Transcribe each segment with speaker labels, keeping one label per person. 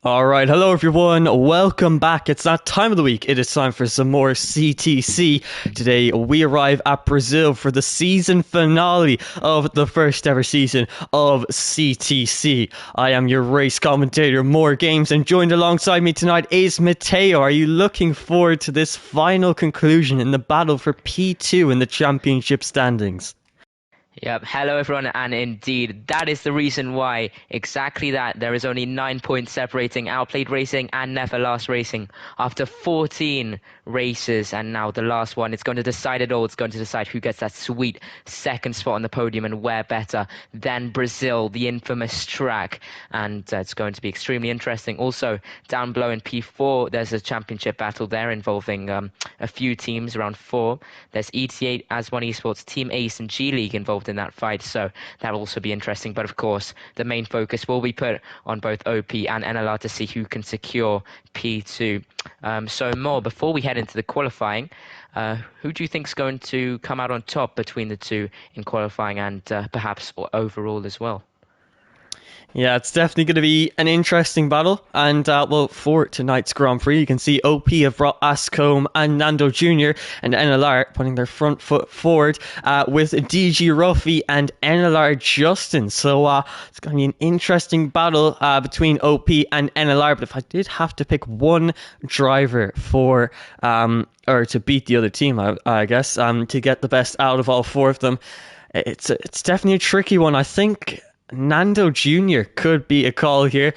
Speaker 1: All right, hello everyone. Welcome back. It's that time of the week. It is time for some more CTC. Today we arrive at Brazil for the season finale of the first ever season of CTC. I am your race commentator, More Games, and joined alongside me tonight is Matteo. Are you looking forward to this final conclusion in the battle for P2 in the championship standings?
Speaker 2: Yep. Hello, everyone. And indeed, that is the reason why exactly that there is only 9 points separating Outplayed Racing and Never Last Racing after 14 races. And now the last one, it's going to decide it all. It's going to decide who gets that sweet second spot on the podium and where better than Brazil, the infamous track. And it's going to be extremely interesting. Also, down below in P4, there's a championship battle there involving a few teams, around four. There's ET8, As1 Esports, Team Ace, and G League involved in that fight, so that'll also be interesting. But of course, the main focus will be put on both OP and NLR to see who can secure P2. So more, before we head into the qualifying, who do you think is going to come out on top between the two in qualifying and perhaps overall as well?
Speaker 1: Yeah, it's definitely going to be an interesting battle. And, well, for tonight's Grand Prix, you can see OP have brought Ascombe and Nando Jr. and NLR putting their front foot forward with DG Ruffy and NLR Justin. So it's going to be an interesting battle between OP and NLR. But if I did have to pick one driver for or to beat the other team, I guess, to get the best out of all four of them, it's definitely a tricky one. I think Nando Jr. could be a call here.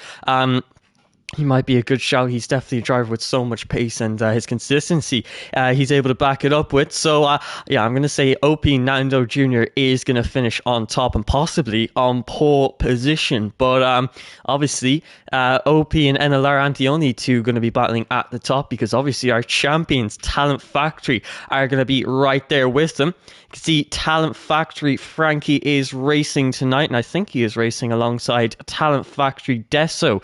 Speaker 1: He might be a good shout. He's definitely a driver with so much pace, and his consistency he's able to back it up with. So, yeah, I'm going to say OP Nando Jr. is going to finish on top and possibly on pole position. But obviously, OP and NLR aren't the only two going to be battling at the top, because obviously our champions, Talent Factory, are going to be right there with them. You can see Talent Factory, Frankie is racing tonight, and I think he is racing alongside Talent Factory Deso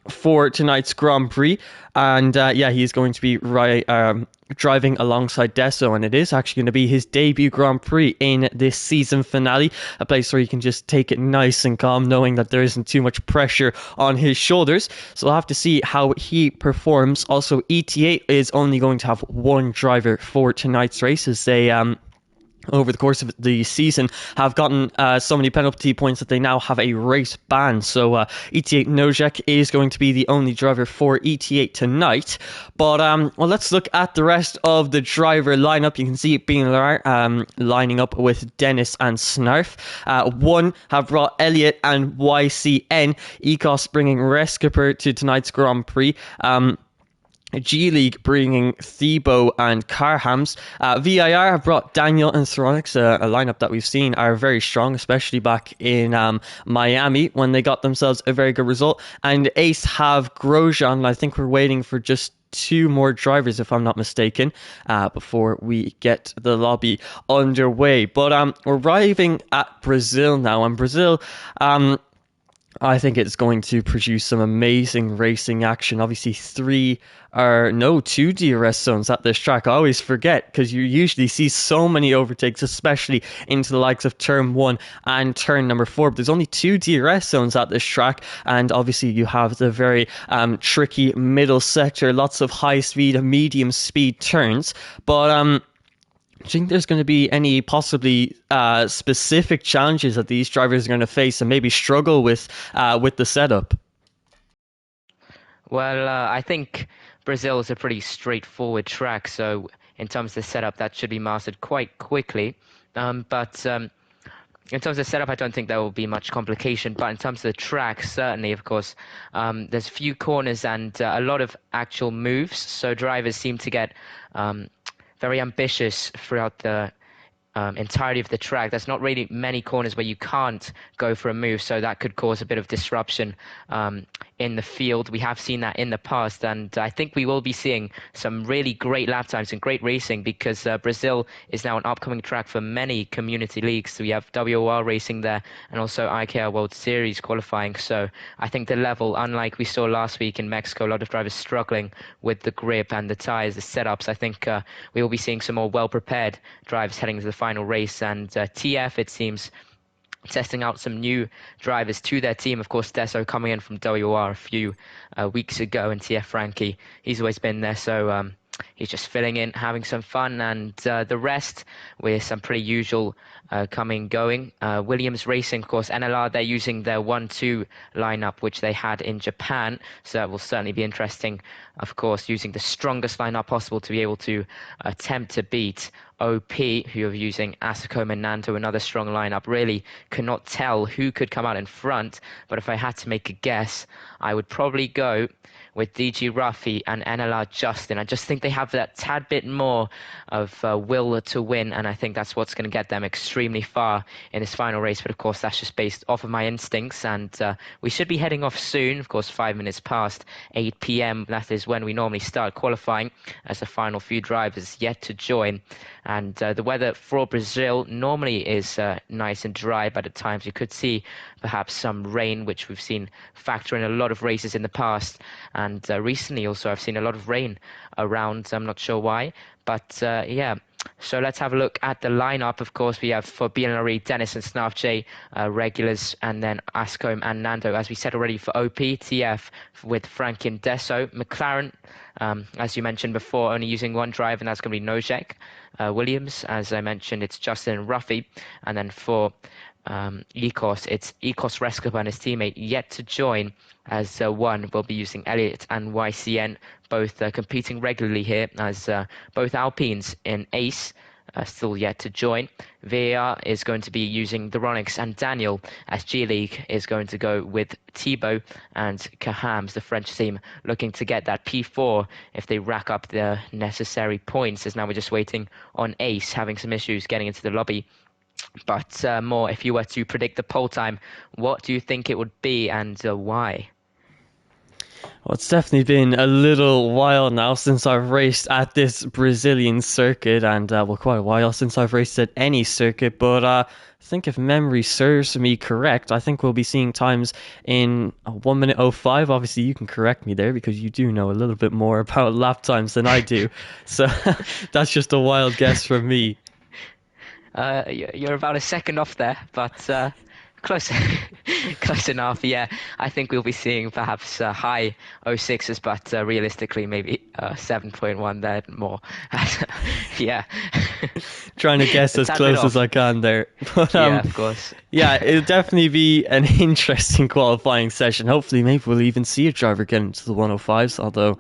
Speaker 1: for tonight's Grand Prix. And yeah, he's going to be driving alongside Deso, and it is actually going to be his debut Grand Prix in this season finale, a place where he can just take it nice and calm, knowing that there isn't too much pressure on his shoulders. So we'll have to see how he performs. Also, ET8 is only going to have one driver for tonight's race, as they over the course of the season have gotten so many penalty points that they now have a race ban. So ET8 Nojek is going to be the only driver for ET8 tonight. But well, let's look at the rest of the driver lineup. You can see it being lining up with Dennis and Snarf. One have brought Elliot and YCN. Ecos bringing Rescupper to tonight's Grand Prix. G League bringing Thebo and Carhams. VIR have brought Daniel and Thronix, a lineup that we've seen are very strong, especially back in Miami when they got themselves a very good result. And Ace have Grosjean. I think we're waiting for just two more drivers, if I'm not mistaken, before we get the lobby underway. But we're arriving at Brazil now, and Brazil, I think it's going to produce some amazing racing action. Obviously, two DRS zones at this track. I always forget, because you usually see so many overtakes, especially into the likes of turn 1 and turn number 4. But there's only two DRS zones at this track, and obviously you have the very tricky middle sector, lots of high speed and medium speed turns. But do you think there's going to be any possibly specific challenges that these drivers are going to face and maybe struggle with the setup?
Speaker 2: Well, I think Brazil is a pretty straightforward track, so in terms of the setup, that should be mastered quite quickly. But in terms of setup, I don't think there will be much complication. But in terms of the track, certainly, of course, there's a few corners and a lot of actual moves, so drivers seem to get very ambitious throughout the entirety of the track. There's not really many corners where you can't go for a move, so that could cause a bit of disruption in the field. We have seen that in the past, and I think we will be seeing some really great lap times and great racing, because Brazil is now an upcoming track for many community leagues. So we have WOR racing there and also IKR World Series qualifying. So I think the level, unlike we saw last week in Mexico, a lot of drivers struggling with the grip and the tires, the setups, I think we will be seeing some more well-prepared drivers heading to the final race. And TF, it seems, testing out some new drivers to their team. Of course, Deso coming in from WR a few weeks ago, and TF Frankie, he's always been there, so he's just filling in, having some fun, and the rest with some pretty usual coming going. Williams Racing, of course, NLR, they're using their 1-2 lineup, which they had in Japan, so that will certainly be interesting. Of course, using the strongest lineup possible to be able to attempt to beat OP, who are using Asacom and Nando, another strong lineup. Really cannot tell who could come out in front, but if I had to make a guess, I would probably go with DG Ruffy and NLR Justin. I just think they have that tad bit more of will to win, and I think that's what's going to get them extremely far in this final race. But of course, that's just based off of my instincts, and we should be heading off soon. Of course, 5 minutes past 8 p.m. That is when we normally start qualifying, as the final few drivers yet to join. And the weather for Brazil normally is nice and dry, but at times you could see perhaps some rain, which we've seen factor in a lot of races in the past. And recently also I've seen a lot of rain around. I'm not sure why, but yeah. So let's have a look at the lineup. Of course, we have for BNRE, Dennis and Snarf J, regulars, and then Ascombe and Nando. As we said already, for OP, TF with Frankie and Deso. McLaren, as you mentioned before, only using one drive, and that's going to be Nojek. Williams, as I mentioned, it's Justin and Ruffy. And then for Ecos, it's Ecos Rescapa and his teammate yet to join, as one will be using Elliott and YCN, both competing regularly here, as both Alpines in Ace still yet to join. VAR is going to be using the Ronix and Daniel, as G League is going to go with Thibaut and Kahams, the French team, looking to get that P4 if they rack up the necessary points, as now we're just waiting on Ace, having some issues getting into the lobby. But more, if you were to predict the pole time, what do you think it would be, and why?
Speaker 1: Well, it's definitely been a little while now since I've raced at this Brazilian circuit, and well, quite a while since I've raced at any circuit, but I think if memory serves me correct, I think we'll be seeing times in 1 minute 05. Obviously, you can correct me there because you do know a little bit more about lap times than I do, so that's just a wild guess from me.
Speaker 2: You're about a second off there, but close, close enough. Yeah, I think we'll be seeing perhaps high 06s, but realistically maybe 7.1 there more. Yeah.
Speaker 1: Trying to guess as close as I can there. But,
Speaker 2: yeah, of course.
Speaker 1: Yeah, it'll definitely be an interesting qualifying session. Hopefully, maybe we'll even see a driver get into the 105s, although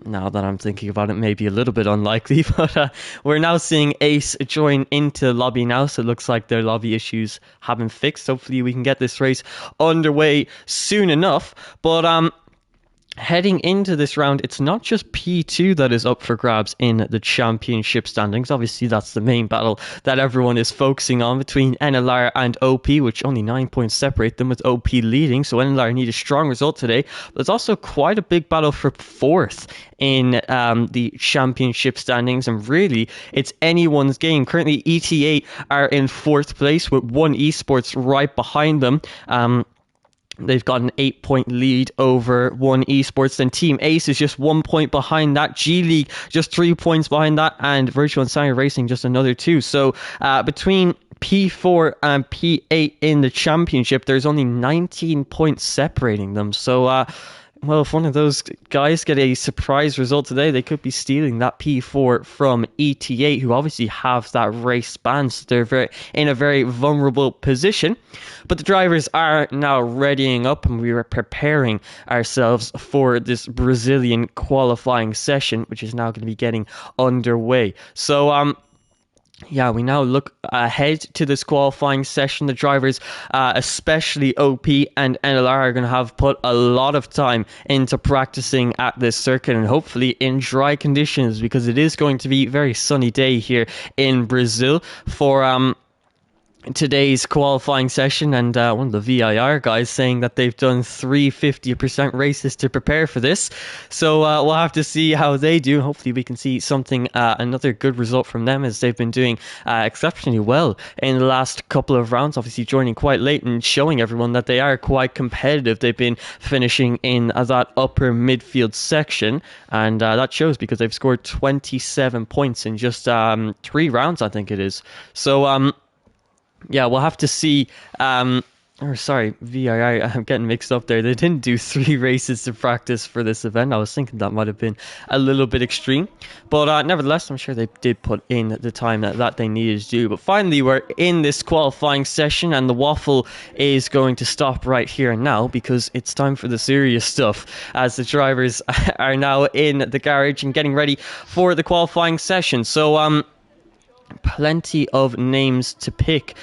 Speaker 1: now that I'm thinking about it, maybe a little bit unlikely. But we're now seeing Ace join into lobby now, so it looks like their lobby issues have been fixed. Hopefully we can get this race underway soon enough. But heading into this round, it's not just P2 that is up for grabs in the championship standings. Obviously, that's the main battle that everyone is focusing on between NLR and OP, which only 9 points separate them, with OP leading. So NLR need a strong result today. But there's also quite a big battle for fourth in the championship standings, and really it's anyone's game. Currently ET8 are in fourth place with one esports right behind them. They've got an 8-point lead over one esports. Then Team Ace is just 1 point behind that. G League just 3 points behind that, and Virtual Insanity Racing just another 2. So between P4 and P8 in the championship, there's only 19 points separating them. So well, if one of those guys get a surprise result today, they could be stealing that P4 from ET8, who obviously have that race ban, so they're in a very vulnerable position. But the drivers are now readying up, and we are preparing ourselves for this Brazilian qualifying session, which is now going to be getting underway. So, yeah, we now look ahead to this qualifying session. The drivers, especially OP and NLR, are going to have put a lot of time into practicing at this circuit, and hopefully in dry conditions, because it is going to be a very sunny day here in Brazil for today's qualifying session. And one of the VIR guys saying that they've done 3 50% races to prepare for this, so we'll have to see how they do. Hopefully we can see something, another good result from them, as they've been doing exceptionally well in the last couple of rounds, obviously joining quite late and showing everyone that they are quite competitive. They've been finishing in that upper midfield section, and that shows because they've scored 27 points in just 3 rounds, I think it is. So Yeah, we'll have to see. Or sorry, VII. I'm getting mixed up there. They didn't do 3 races to practice for this event. I was thinking that might have been a little bit extreme, but nevertheless, I'm sure they did put in the time that they needed to do. But finally, we're in this qualifying session, and the waffle is going to stop right here and now because it's time for the serious stuff. As the drivers are now in the garage and getting ready for the qualifying session. So plenty of names to pick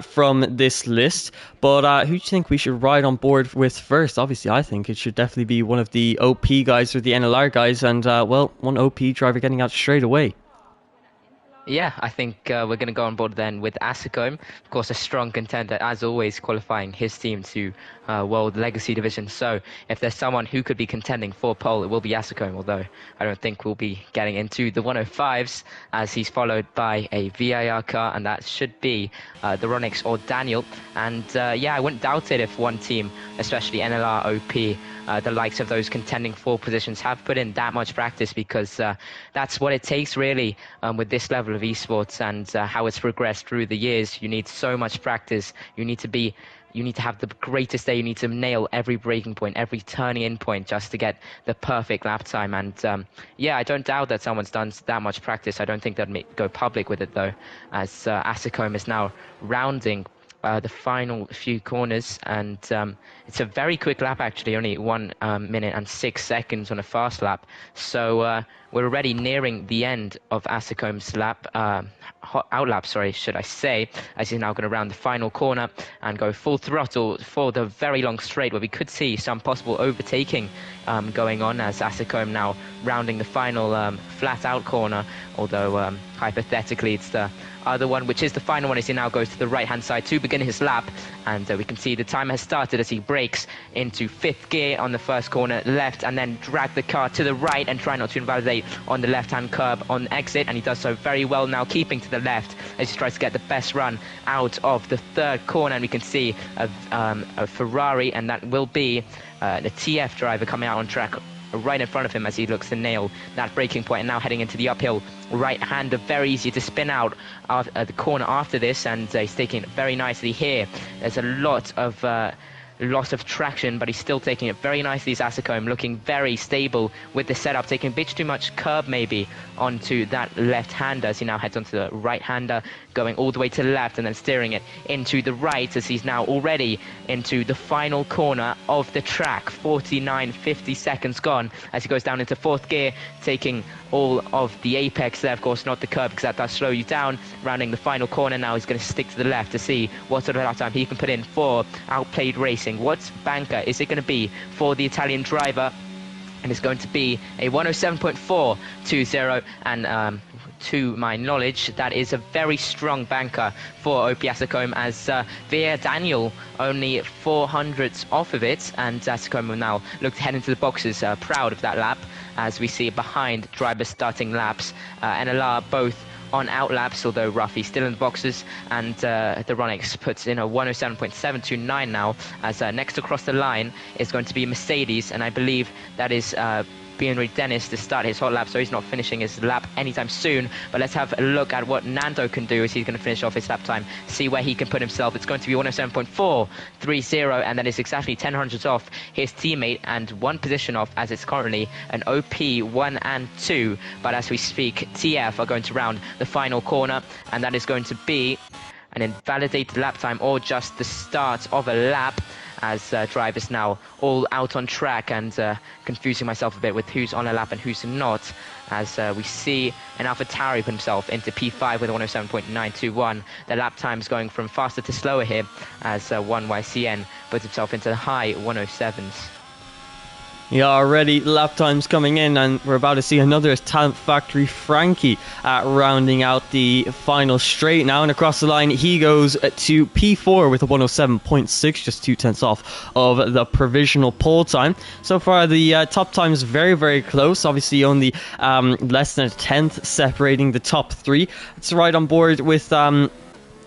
Speaker 1: from this list, but who do you think we should ride on board with first? Obviously, I think it should definitely be one of the OP guys or the NLR guys, and well, one OP driver getting out straight away.
Speaker 2: Yeah, I think we're going to go on board then with Asicome. Of course, a strong contender, as always, qualifying his team to World Legacy Division. So if there's someone who could be contending for pole, it will be Asicome, although I don't think we'll be getting into the 105s, as he's followed by a VIR car, and that should be the Ronix or Daniel. And yeah, I wouldn't doubt it if one team, especially NLR, OP, the likes of those contending for positions, have put in that much practice, because that's what it takes really with this level of esports and how it's progressed through the years. You need so much practice. You need to have the greatest day. You need to nail every braking point, every turning in point, just to get the perfect lap time. And yeah, I don't doubt that someone's done that much practice. I don't think they'd go public with it though, as Asicome is now rounding the final few corners, and it's a very quick lap actually, only 1 minute and 6 seconds on a fast lap. So we're already nearing the end of Asicome's lap, out lap, sorry, should I say, as he's now going to round the final corner and go full throttle for the very long straight, where we could see some possible overtaking going on, as Asicome now rounding the final flat out corner, although hypothetically it's the other one, which is the final one, as he now goes to the right hand side to begin his lap. And we can see the timer has started as he brakes into 5th gear on the first corner left, and then drag the car to the right and try not to invalidate on the left hand curb on exit, and he does so very well, now keeping to the left as he tries to get the best run out of the 3rd corner. And we can see a Ferrari, and that will be the TF driver coming out on track right in front of him as he looks to nail that braking point, and now heading into the uphill right-hander. Very easy to spin out of the corner after this, and he's taking it very nicely here. There's a lot of loss of traction, but he's still taking it very nicely. Asicome looking very stable with the setup, taking a bit too much curb maybe onto that left-hander as he now heads onto the right-hander, going all the way to the left and then steering it into the right as he's now already into the final corner of the track. 50 seconds gone as he goes down into 4th gear, taking all of the apex there, of course not the curb, because that does slow you down. Rounding the final corner now, he's going to stick to the left to see what sort of lap time he can put in for Outplayed Racing. What banker is it going to be for the Italian driver? And it's going to be a 107.420, and to my knowledge, that is a very strong banker for OP Asicome, as Via Daniel only 400s off of it, and Asicome will now look to head into the boxes, proud of that lap, as we see behind drivers starting laps. NLR both on out laps, although Ruffy still in the boxes, and the Ronix puts in a 107.729 now, as next across the line is going to be Mercedes, and I believe that is Bjorn Dennis to start his hot lap, so he's not finishing his lap anytime soon. But let's have a look at what Nando can do as he's going to finish off his lap time, see where he can put himself. It's going to be 107.430, and that is exactly 10 hundredths off his teammate and 1 position off, as it's currently an OP 1 and 2. But as we speak, TF are going to round the final corner, and that is going to be an invalidated lap time, or just the start of a lap, as drivers now all out on track, and confusing myself a bit with who's on a lap and who's not, as we see an AlphaTauri put himself into P5 with a 107.921. The lap time's going from faster to slower here, as 1YCN puts himself into the high 107s.
Speaker 1: Yeah, already lap times coming in, and we're about to see another Talent Factory Frankie rounding out the final straight now, and across the line he goes to P4 with a 107.6, just 2 tenths off of the provisional pole time. So far the top time is very, very close, obviously only less than a tenth separating the top 3. It's right on board with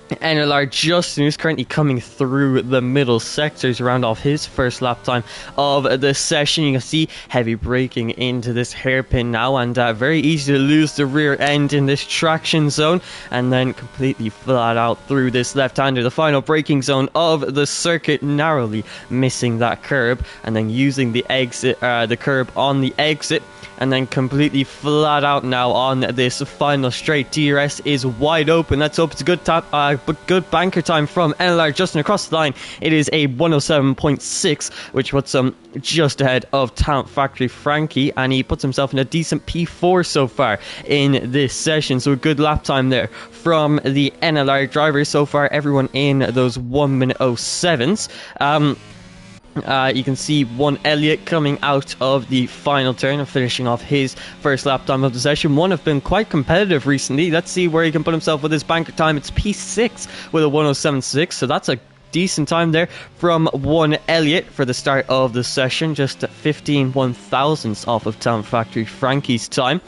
Speaker 1: NLR Justin, who's currently coming through the middle sectors, round off his first lap time of the session. You can see heavy braking into this hairpin now, and very easy to lose the rear end in this traction zone, and then completely flat out through this left-hander. The final braking zone of the circuit, narrowly missing that curb, and then using the exit, the curb on the exit, and then completely flat out now on this final straight. DRS is wide open. Let's hope it's a good tap, but good banker time from NLR Justin across the line. It is a 107.6, which puts him just ahead of Talent Factory Frankie, and he puts himself in a decent P4 so far in this session. So a good lap time there from the NLR drivers so far. Everyone in those 1 minute 07s. You can see one Elliott coming out of the final turn and finishing off his first lap time of the session. One have been quite competitive recently. Let's see where he can put himself with his banker time. It's P6 with a 107.6, so that's a decent time there from one Elliott for the start of the session. Just 15 1,000ths off of Talent Factory Frankie's time.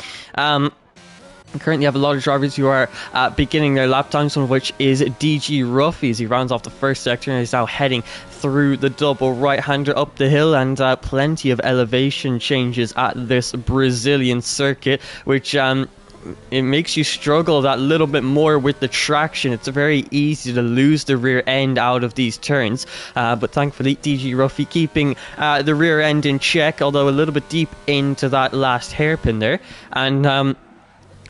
Speaker 1: We currently have a lot of drivers who are beginning their lap times, one of which is DG Ruffy, as he rounds off the first sector and is now heading through the double right-hander up the hill, and plenty of elevation changes at this Brazilian circuit, which it makes you struggle that little bit more with the traction. It's very easy to lose the rear end out of these turns, but thankfully DG Ruffy keeping the rear end in check, although a little bit deep into that last hairpin there. And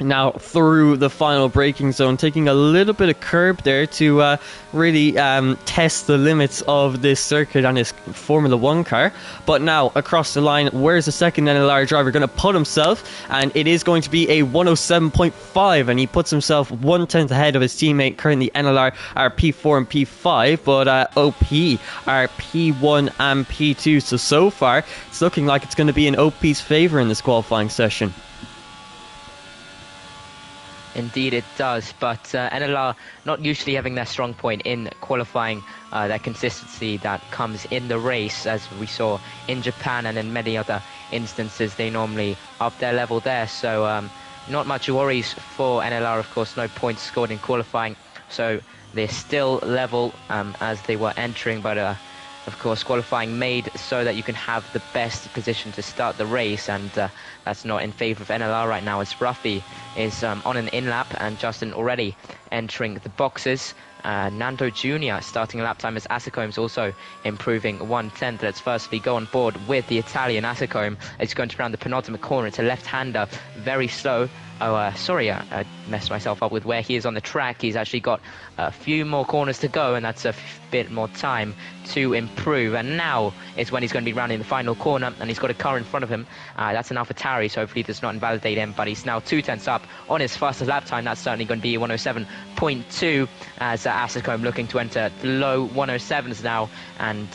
Speaker 1: now through the final braking zone, taking a little bit of curb there to really test the limits of this circuit and his Formula 1 car. But now across the line, where's the second NLR driver going to put himself? And it is going to be a 107.5, and he puts himself 1/10 ahead of his teammate. Currently NLR are P4 and P5, but OP are P1 and P2. So far it's looking like it's going to be in OP's favour in this qualifying session.
Speaker 2: Indeed it does, but NLR not usually having their strong point in qualifying, their consistency that comes in the race, as we saw in Japan and in many other instances. They normally up their level there, so not much worries for NLR. Of course, no points scored in qualifying, so they're still level as they were entering, but of course qualifying made so that you can have the best position to start the race, and that's not in favour of NLR right now, as Ruffy is on an in-lap and Justin already entering the boxes. Nando Jr. starting a lap time as Asicombe is also improving 1/10. Let's firstly go on board with the Italian Asicombe. It's going to round the penultimate corner. It's a left-hander, very slow. Oh, sorry, I messed myself up with where he is on the track. He's actually got a few more corners to go, and that's a bit more time to improve. And now is when he's going to be rounding the final corner, and he's got a car in front of him. That's an AlphaTauri, so hopefully does not invalidate him, but he's now 2/10 up on his fastest lap time. That's certainly going to be 107.2, as Asicombe looking to enter the low 107s now, and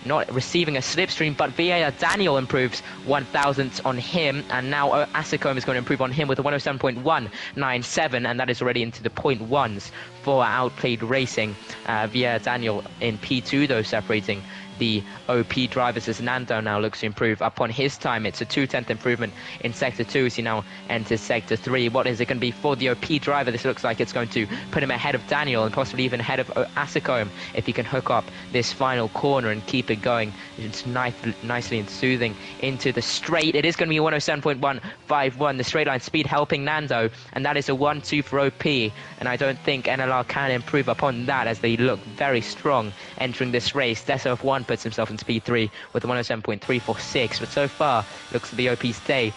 Speaker 2: not receiving a slipstream, but VA Daniel improves 1,000th on him, and now Asicombe is going to improve on him with a 107.197, and that is already into the 0.1s for Outplayed Racing. VA Daniel in P2 though, separating the OP drivers, as Nando now looks to improve upon his time. It's a 2/10 improvement in Sector 2 as he now enters Sector 3. What is it going to be for the OP driver? This looks like it's going to put him ahead of Daniel and possibly even ahead of Asicombe if he can hook up this final corner and keep it going. It's nicely and soothing into the straight. It is going to be 107.151. The straight line speed helping Nando, and that is a 1-2 for OP, and I don't think NLR can improve upon that as they look very strong entering this race. Deso F1 puts himself into P3 with a 107.346, but so far looks to be OP's day.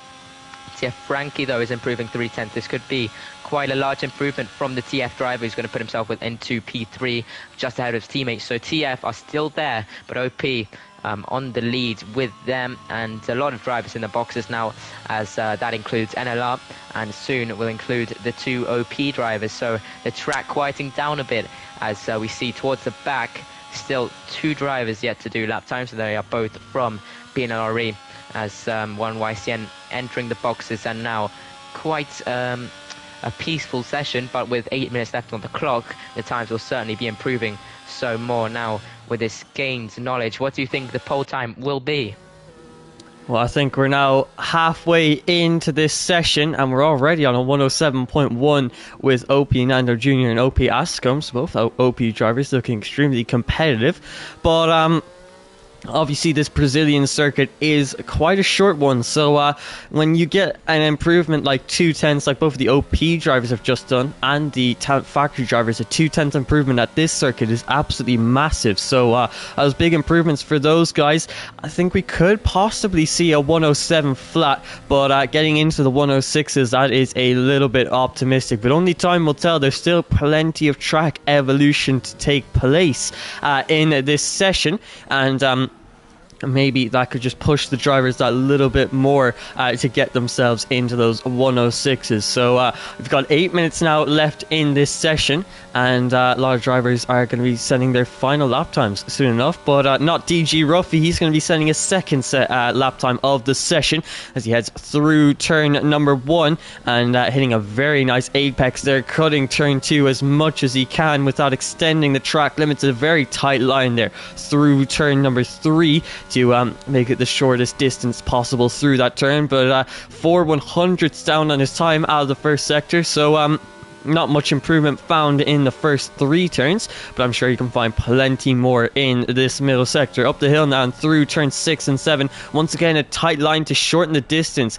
Speaker 2: TF Frankie though is improving 3/10. This could be quite a large improvement from the TF driver, who's going to put himself into P3 just ahead of his teammates. So TF are still there, but OP on the lead with them, and a lot of drivers in the boxes now, as that includes NLR, and soon will include the two OP drivers. So the track quieting down a bit as we see towards the back still two drivers yet to do lap times, so they are both from BNLRE, as one YCN entering the boxes, and now quite a peaceful session, but with 8 minutes left on the clock, the times will certainly be improving. So more now with this gained knowledge, what do you think the pole time will be?
Speaker 1: Well, I think we're now halfway into this session, and we're already on a 107.1 with OP Nando Jr. and OP Ascombe, so both OP drivers looking extremely competitive. But obviously this Brazilian circuit is quite a short one, so when you get an improvement like 2/10 like both of the OP drivers have just done and the Talent Factory drivers, a 2/10 improvement at this circuit is absolutely massive. So those big improvements for those guys. I think we could possibly see a 107 flat, but getting into the 106s, that is a little bit optimistic, but only time will tell. There's still plenty of track evolution to take place in this session, and maybe that could just push the drivers that little bit more to get themselves into those 106s. So we've got 8 minutes now left in this session, and a lot of drivers are going to be sending their final lap times soon enough, but not DG Ruffy. He's going to be sending his second lap time of the session as he heads through turn number 1 and hitting a very nice apex there, cutting turn 2 as much as he can without extending the track limit to a very tight line there through turn number 3 to make it the shortest distance possible through that turn. But 4/100ths down on his time out of the first sector, so not much improvement found in the first 3 turns, but I'm sure you can find plenty more in this middle sector. Up the hill now and through turn 6 and 7, once again a tight line to shorten the distance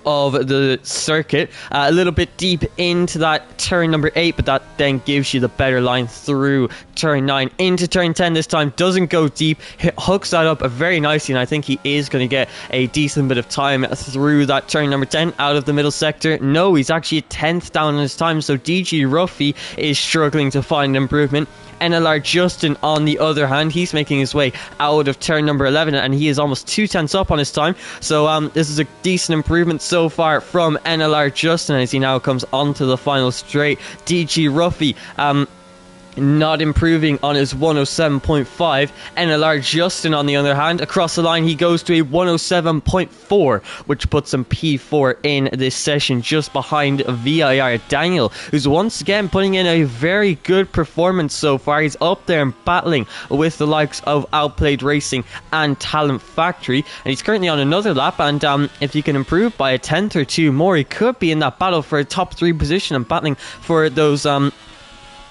Speaker 1: of the circuit, a little bit deep into that turn number 8, but that then gives you the better line through turn 9 into turn 10. This time doesn't go deep, hooks that up very nicely, and I think he is going to get a decent bit of time through that turn number 10 out of the middle sector. No, he's actually a 10th down on his time, so DG Ruffy is struggling to find improvement. NLR Justin, on the other hand, he's making his way out of turn number 11, and he is almost 2/10 up on his time. So this is a decent improvement so far from NLR Justin as he now comes onto the final straight. DG Ruffy not improving on his 107.5. NLR Justin, on the other hand, across the line he goes to a 107.4, which puts him P4 in this session, just behind VIR Daniel, who's once again putting in a very good performance so far. He's up there and battling with the likes of Outplayed Racing and Talent Factory, and he's currently on another lap, and if he can improve by a 10th or 2 more, he could be in that battle for a top 3 position and battling for those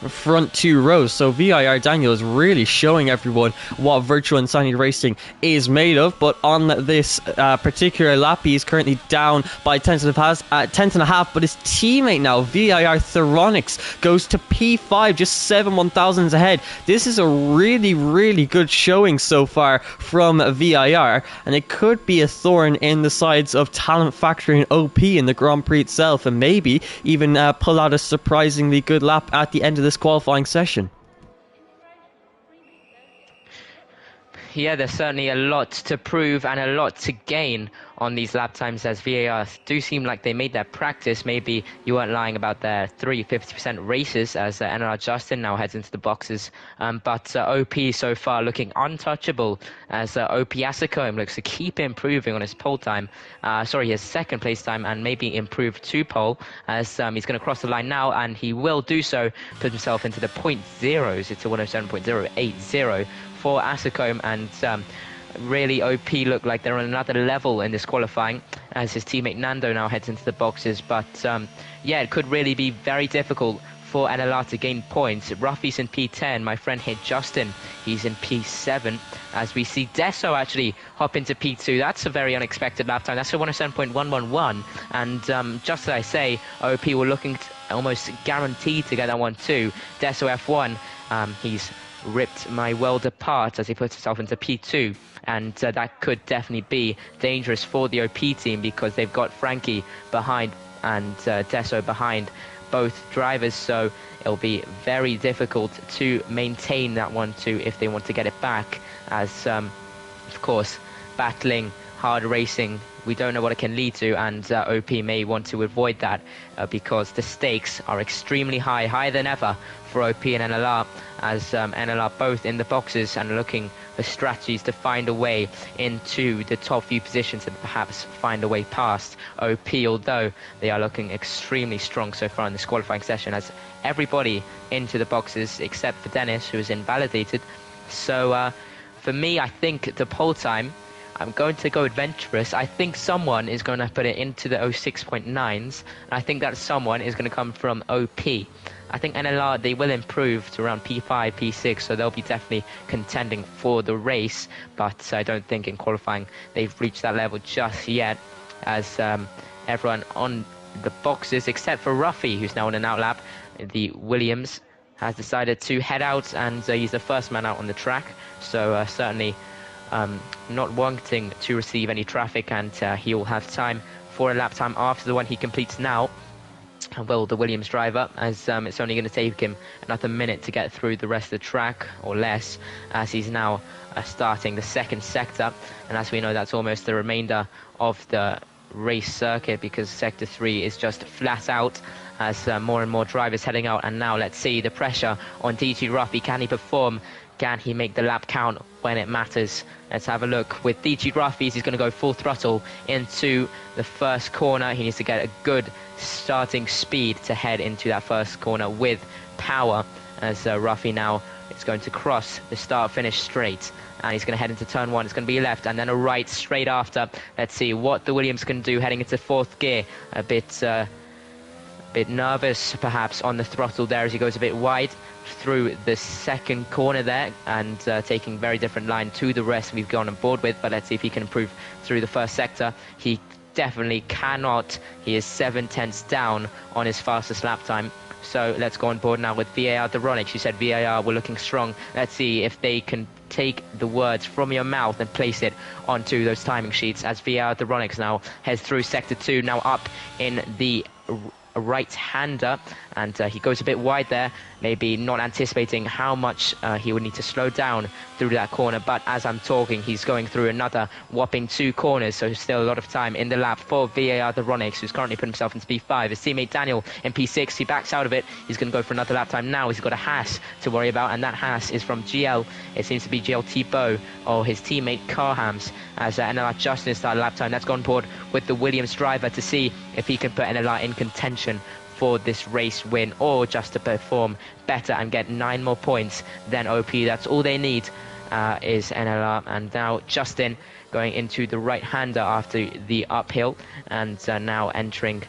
Speaker 1: front 2 rows. So VIR Daniel is really showing everyone what Virtual Insanity Racing is made of. But on this particular lap, he's currently down by 10th and a half, but his teammate now, VIR Theronix, goes to P5, just 7/1000s ahead. This is a really, really good showing so far from VIR, and it could be a thorn in the sides of Talent Factory and OP in the Grand Prix itself, and maybe even pull out a surprisingly good lap at the end of this qualifying session.
Speaker 2: Yeah, there's certainly a lot to prove and a lot to gain on these lap times, as VAR do seem like they made their practice. Maybe you weren't lying about their 50% races, as NLR Justin now heads into the boxes. But OP so far looking untouchable, as OP Asicombe looks to keep improving on his pole time. His second place time, and maybe improve to pole, as he's going to cross the line now, and he will do so, put himself into the point zeros. It's a 107.080 for Asicombe, and really OP look like they're on another level in this qualifying, as his teammate Nando now heads into the boxes. But it could really be very difficult for NLR to gain points. Ruffy's in P10, my friend here Justin, he's in P7, as we see Deso actually hop into P2. That's a very unexpected lap time. That's a 107.111, and just as I say, OP were looking almost guaranteed to get that one too. Deso F1, he's ripped my world apart as he puts himself into P2, and that could definitely be dangerous for the OP team, because they've got Frankie behind and Deso behind both drivers, so it'll be very difficult to maintain that 1-2 if they want to get it back, as of course battling hard racing, we don't know what it can lead to, and OP may want to avoid that because the stakes are extremely high, higher than ever for OP and NLR, as NLR both in the boxes and looking for strategies to find a way into the top few positions and perhaps find a way past OP, although they are looking extremely strong so far in this qualifying session, as everybody into the boxes except for Dennis, who is invalidated. So for me, I think the pole time I'm going to go adventurous. I think someone is going to put it into the 06.9s. And I think that someone is going to come from OP. I think NLR, they will improve to around P5, P6, so they'll be definitely contending for the race. But I don't think in qualifying they've reached that level just yet, as everyone on the boxes, except for Ruffy, who's now on an outlap, the Williams, has decided to head out, and he's the first man out on the track. So certainly not wanting to receive any traffic, and he will have time for a lap time after the one he completes now. Well, the Williams driver, as it's only going to take him another minute to get through the rest of the track, or less, as he's now starting the second sector. And as we know, that's almost the remainder of the race circuit, because sector 3 is just flat out, as more and more drivers heading out. And now let's see the pressure on DG Ruffy. Can he perform? Can he make the lap count when it matters? Let's have a look. With DG Ruffy, he's going to go full throttle into the first corner. He needs to get a good starting speed to head into that first corner with power, as Ruffy now is going to cross the start-finish straight. And he's going to head into turn 1. It's going to be left and then a right straight after. Let's see what the Williams can do heading into fourth gear. A bit nervous perhaps on the throttle there as he goes a bit wide through the second corner there, and taking very different line to the rest we've gone on board with. But let's see if he can improve through the first sector. He definitely cannot. He is 7/10ths down on his fastest lap time. So let's go on board now with VAR Duronic. You said VAR were looking strong. Let's see if they can take the words from your mouth and place it onto those timing sheets, as VAR Duronic now heads through sector 2, now up in the right-hander, and he goes a bit wide there, maybe not anticipating how much he would need to slow down through that corner. But as I'm talking, he's going through another whopping 2 corners, so still a lot of time in the lap for VAR Duronic, who's currently put himself into P5. His teammate Daniel in P6, he backs out of it. He's going to go for another lap time now. He's got a Haas to worry about, and that Haas is from GL. It seems to be GL Thibaut, or his teammate Carhams, as NLR Justin started lap time. Let's go on board with the Williams driver to see if he can put NLR in contention for this race win, or just to perform better and get 9 more points than OP. That's all they need, is NLR. And now Justin going into the right-hander after the uphill, and now entering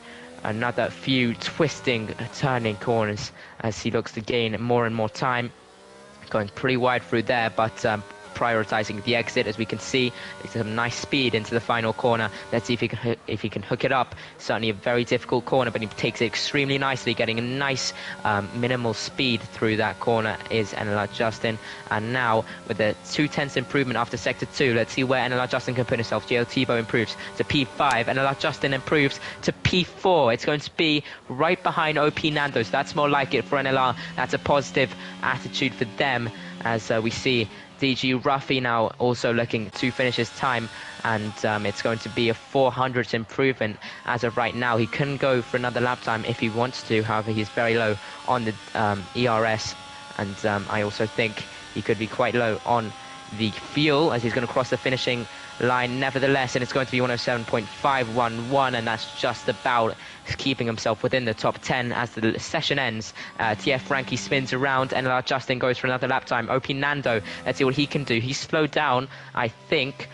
Speaker 2: another few twisting, turning corners as he looks to gain more and more time. Going pretty wide through there, but prioritizing the exit, as we can see. It's some nice speed into the final corner. Let's see if he can hook it up. Certainly a very difficult corner, but he takes it extremely nicely, getting a nice minimal speed through that corner is NLR Justin. And now with a 2/10ths improvement after sector 2, let's see where NLR Justin can put himself. GL Thibaut improves to P5, NLR Justin improves to P4. It's going to be right behind OP Nando's. That's more like it for NLR. That's a positive attitude for them, as we see DG Ruffy now also looking to finish his time, and it's going to be a 400th improvement as of right now. He can go for another lap time if he wants to, however he's very low on the ERS, and I also think he could be quite low on the fuel, as he's going to cross the finishing line nevertheless, and it's going to be 107.511, and that's just about keeping himself within the top 10 as the session ends. TF Frankie spins around, NLR Justin goes for another lap time. OP Nando, let's see what he can do. He's slowed down, I think.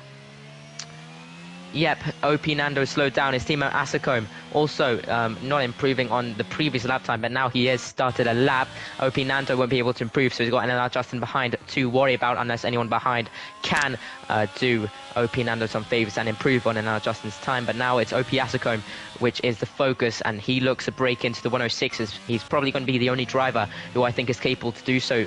Speaker 2: Yep, OP Nando slowed down. His teammate Asacombe also not improving on the previous lap time, but now he has started a lap. OP Nando won't be able to improve, so he's got NLR Justin behind to worry about, unless anyone behind can do OP Nando some favours and improve on NLR Justin's time. But now it's OP Asacombe which is the focus, and he looks to break into the 106s. He's probably going to be the only driver who I think is capable to do so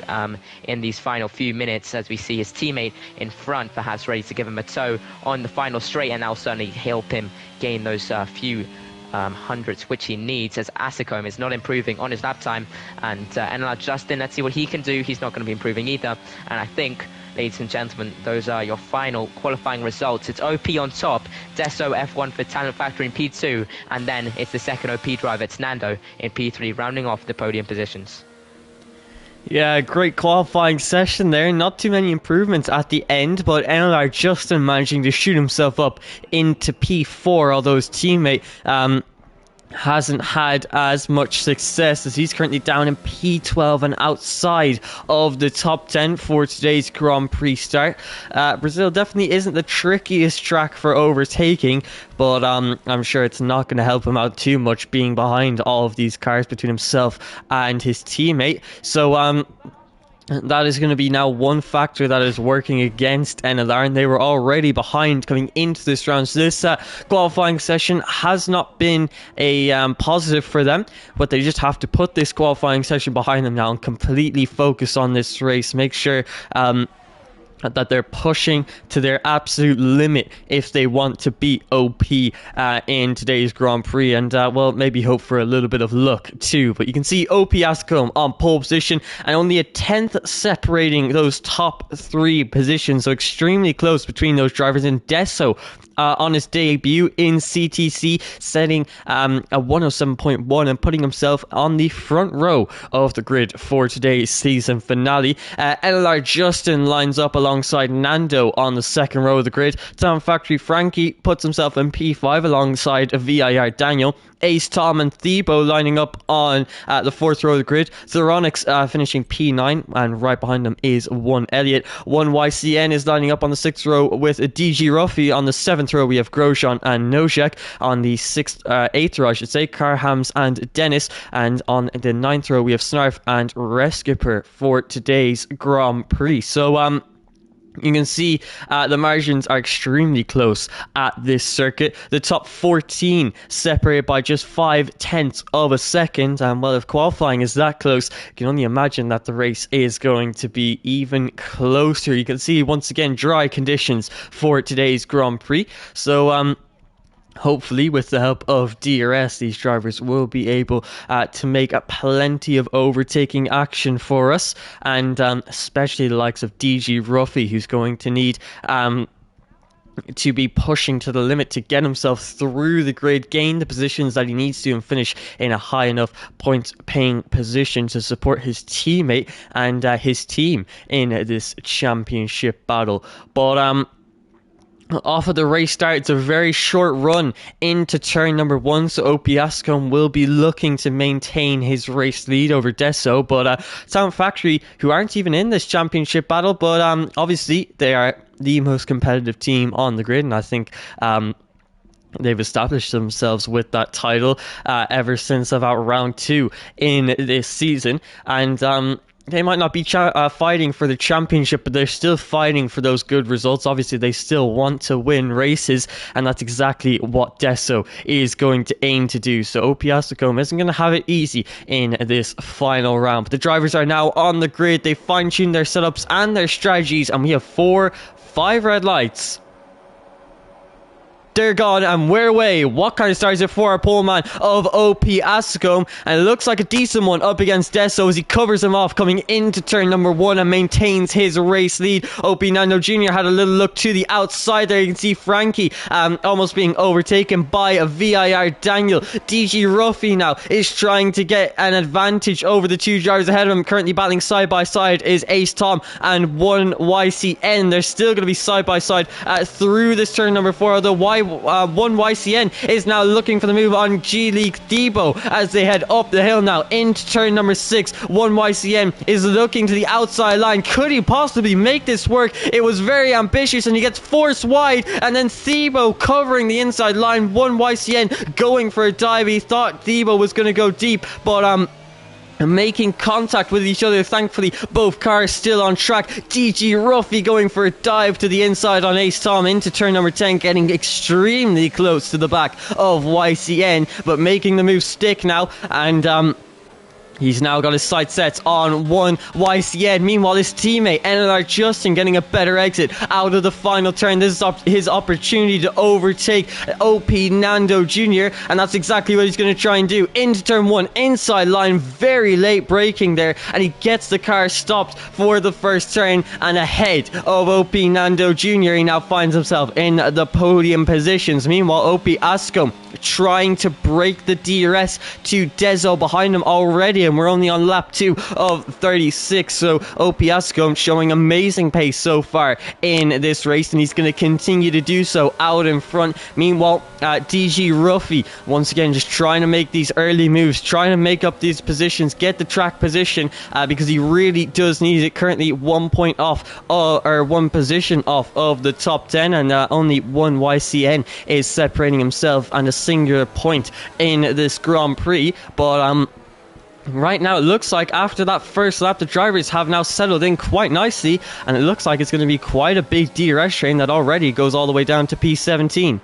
Speaker 2: in these final few minutes, as we see his teammate in front perhaps ready to give him a tow on the final straight, and that'll certainly help him gain those few hundreds which he needs, as Asacombe is not improving on his lap time. And NLR Justin, let's see what he can do. He's not going to be improving either, and I think, ladies and gentlemen, those are your final qualifying results. It's OP on top, Deso F1 for Talent Factory in P2, and then it's the second OP driver, it's Nando in P3, rounding off the podium positions.
Speaker 1: Yeah, great qualifying session there. Not too many improvements at the end, but NLR Justin managing to shoot himself up into P4, although his teammate hasn't had as much success, as he's currently down in P12 and outside of the top 10 for today's Grand Prix start. Brazil definitely isn't the trickiest track for overtaking, but I'm sure it's not going to help him out too much being behind all of these cars between himself and his teammate. So that is going to be now one factor that is working against NLR, and they were already behind coming into this round. So this qualifying session has not been a positive for them, but they just have to put this qualifying session behind them now and completely focus on this race. Make sure that they're pushing to their absolute limit if they want to beat OP in today's Grand Prix, and well, maybe hope for a little bit of luck too. But you can see OP Ascombe on pole position and only a 10th separating those top 3 positions, so extremely close between those drivers. And Desso on his debut in CTC, setting a 107.1 and putting himself on the front row of the grid for today's season finale. NLR Justin lines up alongside Nando on the second row of the grid. Town Factory Frankie puts himself in P5 alongside VIR Daniel. Ace, Tom and Thebo lining up on the fourth row of the grid. Theronix finishing P9, and right behind them is 1 Elliott. 1 YCN is lining up on the 6th row with DG Ruffy. On the 7th row we have Grosjean and Nojek. On the 8th row I should say, Carhams and Dennis. And on the 9th row we have Snarf and Reskipper for today's Grand Prix. So you can see the margins are extremely close at this circuit. The top 14 separated by just 5/10 of a second. And well, if qualifying is that close, you can only imagine that the race is going to be even closer. You can see once again dry conditions for today's Grand Prix. So hopefully, with the help of DRS, these drivers will be able to make plenty of overtaking action for us, and especially the likes of DG Ruffy, who's going to need to be pushing to the limit to get himself through the grid, gain the positions that he needs to, and finish in a high enough point-paying position to support his teammate and his team in this championship battle. But off of the race start, it's a very short run into turn number 1, so OP Ascombe will be looking to maintain his race lead over Desso. But Town Factory, who aren't even in this championship battle, but obviously they are the most competitive team on the grid, and I think they've established themselves with that title ever since about round 2 in this season. And they might not be fighting for the championship, but they're still fighting for those good results. Obviously, they still want to win races, and that's exactly what Desso is going to aim to do. So OP Ascombe isn't going to have it easy in this final round. But the drivers are now on the grid. They fine-tune their setups and their strategies, and we have 5 red lights. They're gone, and we're away. What kind of start is it for our pole man of OP Ascombe? And it looks like a decent one up against Desso as he covers him off coming into turn number 1 and maintains his race lead. OP Nando Jr. had a little look to the outside there. You can see Frankie almost being overtaken by a VIR Daniel. DG Ruffy now is trying to get an advantage over the 2 drivers ahead of him. Currently battling side by side is Ace Tom and 1 YCN. They're still going to be side by side through this turn number 4, although 1 YCN is now looking for the move on G-League Debo as they head up the hill now into turn number 6. 1 YCN is looking to the outside line. Could he possibly make this work? It was very ambitious, and he gets forced wide, and then Thebo covering the inside line. 1 YCN going for a dive. He thought Thebo was going to go deep, but making contact with each other. Thankfully, both cars still on track. DG Ruffy going for a dive to the inside on Ace Tom into turn number 10, getting extremely close to the back of YCN, but making the move stick now. And he's now got his sights set on 1 YCN. Meanwhile, his teammate, NLR Justin, getting a better exit out of the final turn. This is his opportunity to overtake OP Nando Jr., and that's exactly what he's going to try and do. Into turn 1, inside line, very late braking there, and he gets the car stopped for the first turn and ahead of OP Nando Jr. He now finds himself in the podium positions. Meanwhile, OP Ascombe trying to break the DRS to Dezo behind him already, and we're only on lap 2 of 36. So OP Ascom showing amazing pace so far in this race, and he's going to continue to do so out in front. Meanwhile, DG Ruffy once again just trying to make these early moves, trying to make up these positions, get the track position, because he really does need it. Currently 1 point off, or 1 position off of the top 10, and only one YCN is separating himself and a singular point in this Grand Prix. But right now it looks like after that first lap the drivers have now settled in quite nicely, and it looks like it's going to be quite a big DRS train that already goes all the way down to P17.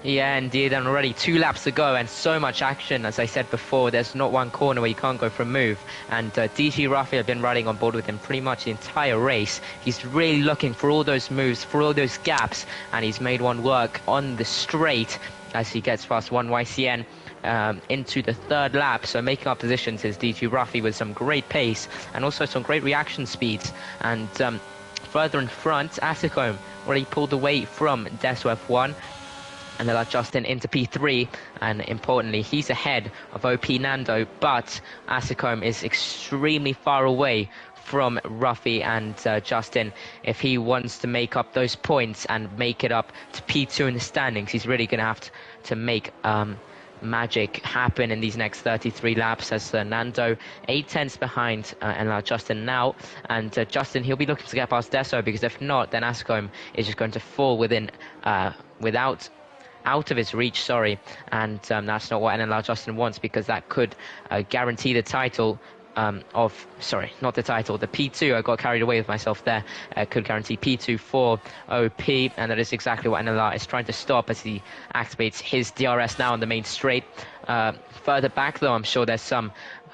Speaker 2: Yeah, indeed, and already 2 laps to go and so much action. As I said before, there's not one corner where you can't go for a move, and DG Rafi have been riding on board with him pretty much the entire race. He's really looking for all those moves, for all those gaps, and he's made one work on the straight as he gets past 1 YCN into the 3rd lap. So making up positions is DG Rafi with some great pace and also some great reaction speeds. And further in front, Asicome already pulled away from Deso F1, and they'll let Justin into P3, and importantly he's ahead of OP Nando, but Asicome is extremely far away from Ruffy and Justin. If he wants to make up those points and make it up to P2 in the standings, he's really going to have to make magic happen in these next 33 laps, as Nando 8/10 behind and Justin now, and Justin, he'll be looking to get past Deso, because if not, then Ascom is just going to fall within out of his reach, sorry, and that's not what NLR Justin wants, because that could guarantee the title sorry, not the title, the P2. I got carried away with myself there. Could guarantee P2 for OP, and that is exactly what NLR is trying to stop as he activates his DRS now on the main straight. Further back though, I'm sure there's some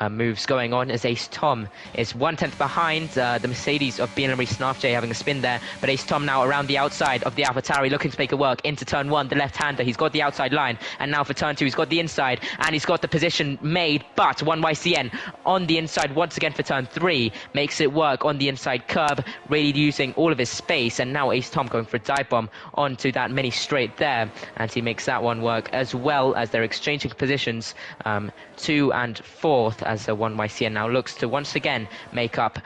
Speaker 2: moves going on, as Ace Tom is 1/10 behind the Mercedes of BNMRE Snarf J having a spin there, but Ace Tom now around the outside of the AlphaTauri looking to make it work into turn 1, the left-hander. He's got the outside line, and now for turn 2 he's got the inside, and he's got the position made, but 1 YCN on the inside once again for turn 3 makes it work on the inside curb, really using all of his space, and now Ace Tom going for a dive bomb onto that mini straight there, and he makes that one work, as well as they're exchanging positions 2 and 4th, as 1 YCN now looks to once again make up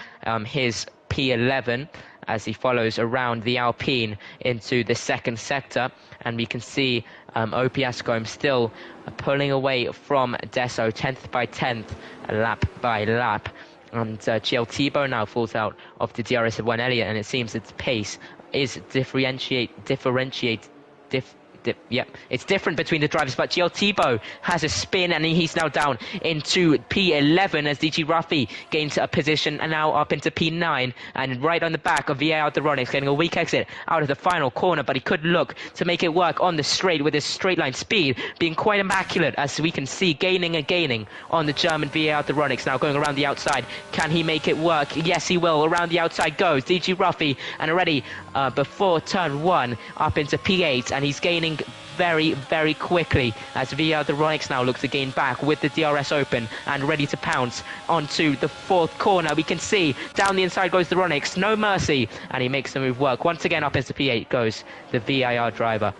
Speaker 2: his P11 as he follows around the Alpine into the 2nd sector, and we can see OP Ascom still pulling away from Deso 10th by 10th, lap by lap, and GL Tebow now falls out of the DRS of 1 Elliott, and it seems its pace is it's different between the drivers, but GL Tebow has a spin, and he's now down into P11 as DG Rafi gains a position and now up into P9, and right on the back of VAR Duronics, getting a weak exit out of the final corner, but he could look to make it work on the straight with his straight line speed being quite immaculate, as we can see gaining on the German VAR Duronics, now going around the outside. Can he make it work? Yes, he will. Around the outside goes DG Rafi, and already before turn 1 up into P8, and he's gaining very, very quickly as VR Duronics now looks to gain back with the DRS open and ready to pounce onto the 4th corner. We can see down the inside goes Duronics, no mercy, and he makes the move work. Once again up into P8 goes the VIR driver.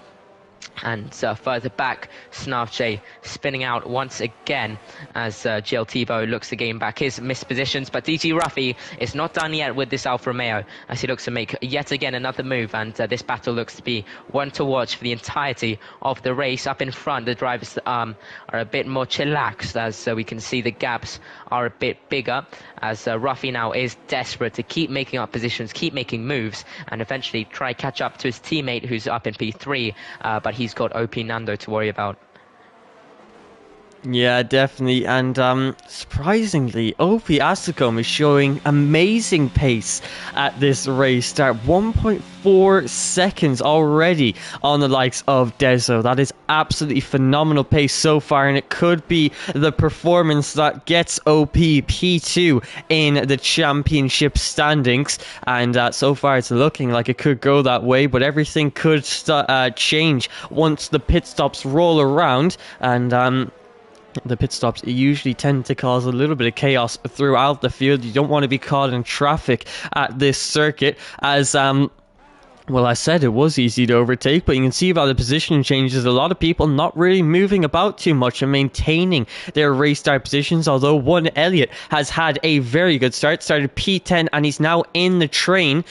Speaker 2: And further back, Snarf J spinning out once again as GL Tebow looks to gain back his missed positions. But DG Ruffy is not done yet with this Alfa Romeo as he looks to make yet again another move. And this battle looks to be one to watch for the entirety of the race. Up in front, the drivers are a bit more chillaxed as we can see the gaps are a bit bigger, as Ruffy now is desperate to keep making up positions, keep making moves, and eventually try catch up to his teammate who's up in P3, but he's got OP Nando to worry about.
Speaker 1: Yeah, definitely, and surprisingly, OP Asicom is showing amazing pace at this race. Start 1.4 seconds already on the likes of Deso. That is absolutely phenomenal pace so far, and it could be the performance that gets OP P2 in the championship standings. And so far, it's looking like it could go that way, but everything could change once the pit stops roll around, and the pit stops usually tend to cause a little bit of chaos throughout the field. You don't want to be caught in traffic at this circuit, as Well, I said it was easy to overtake, but you can see by the position changes, a lot of people not really moving about too much and maintaining their race start positions, although one Elliott has had a very good start, started P10, and he's now in the train,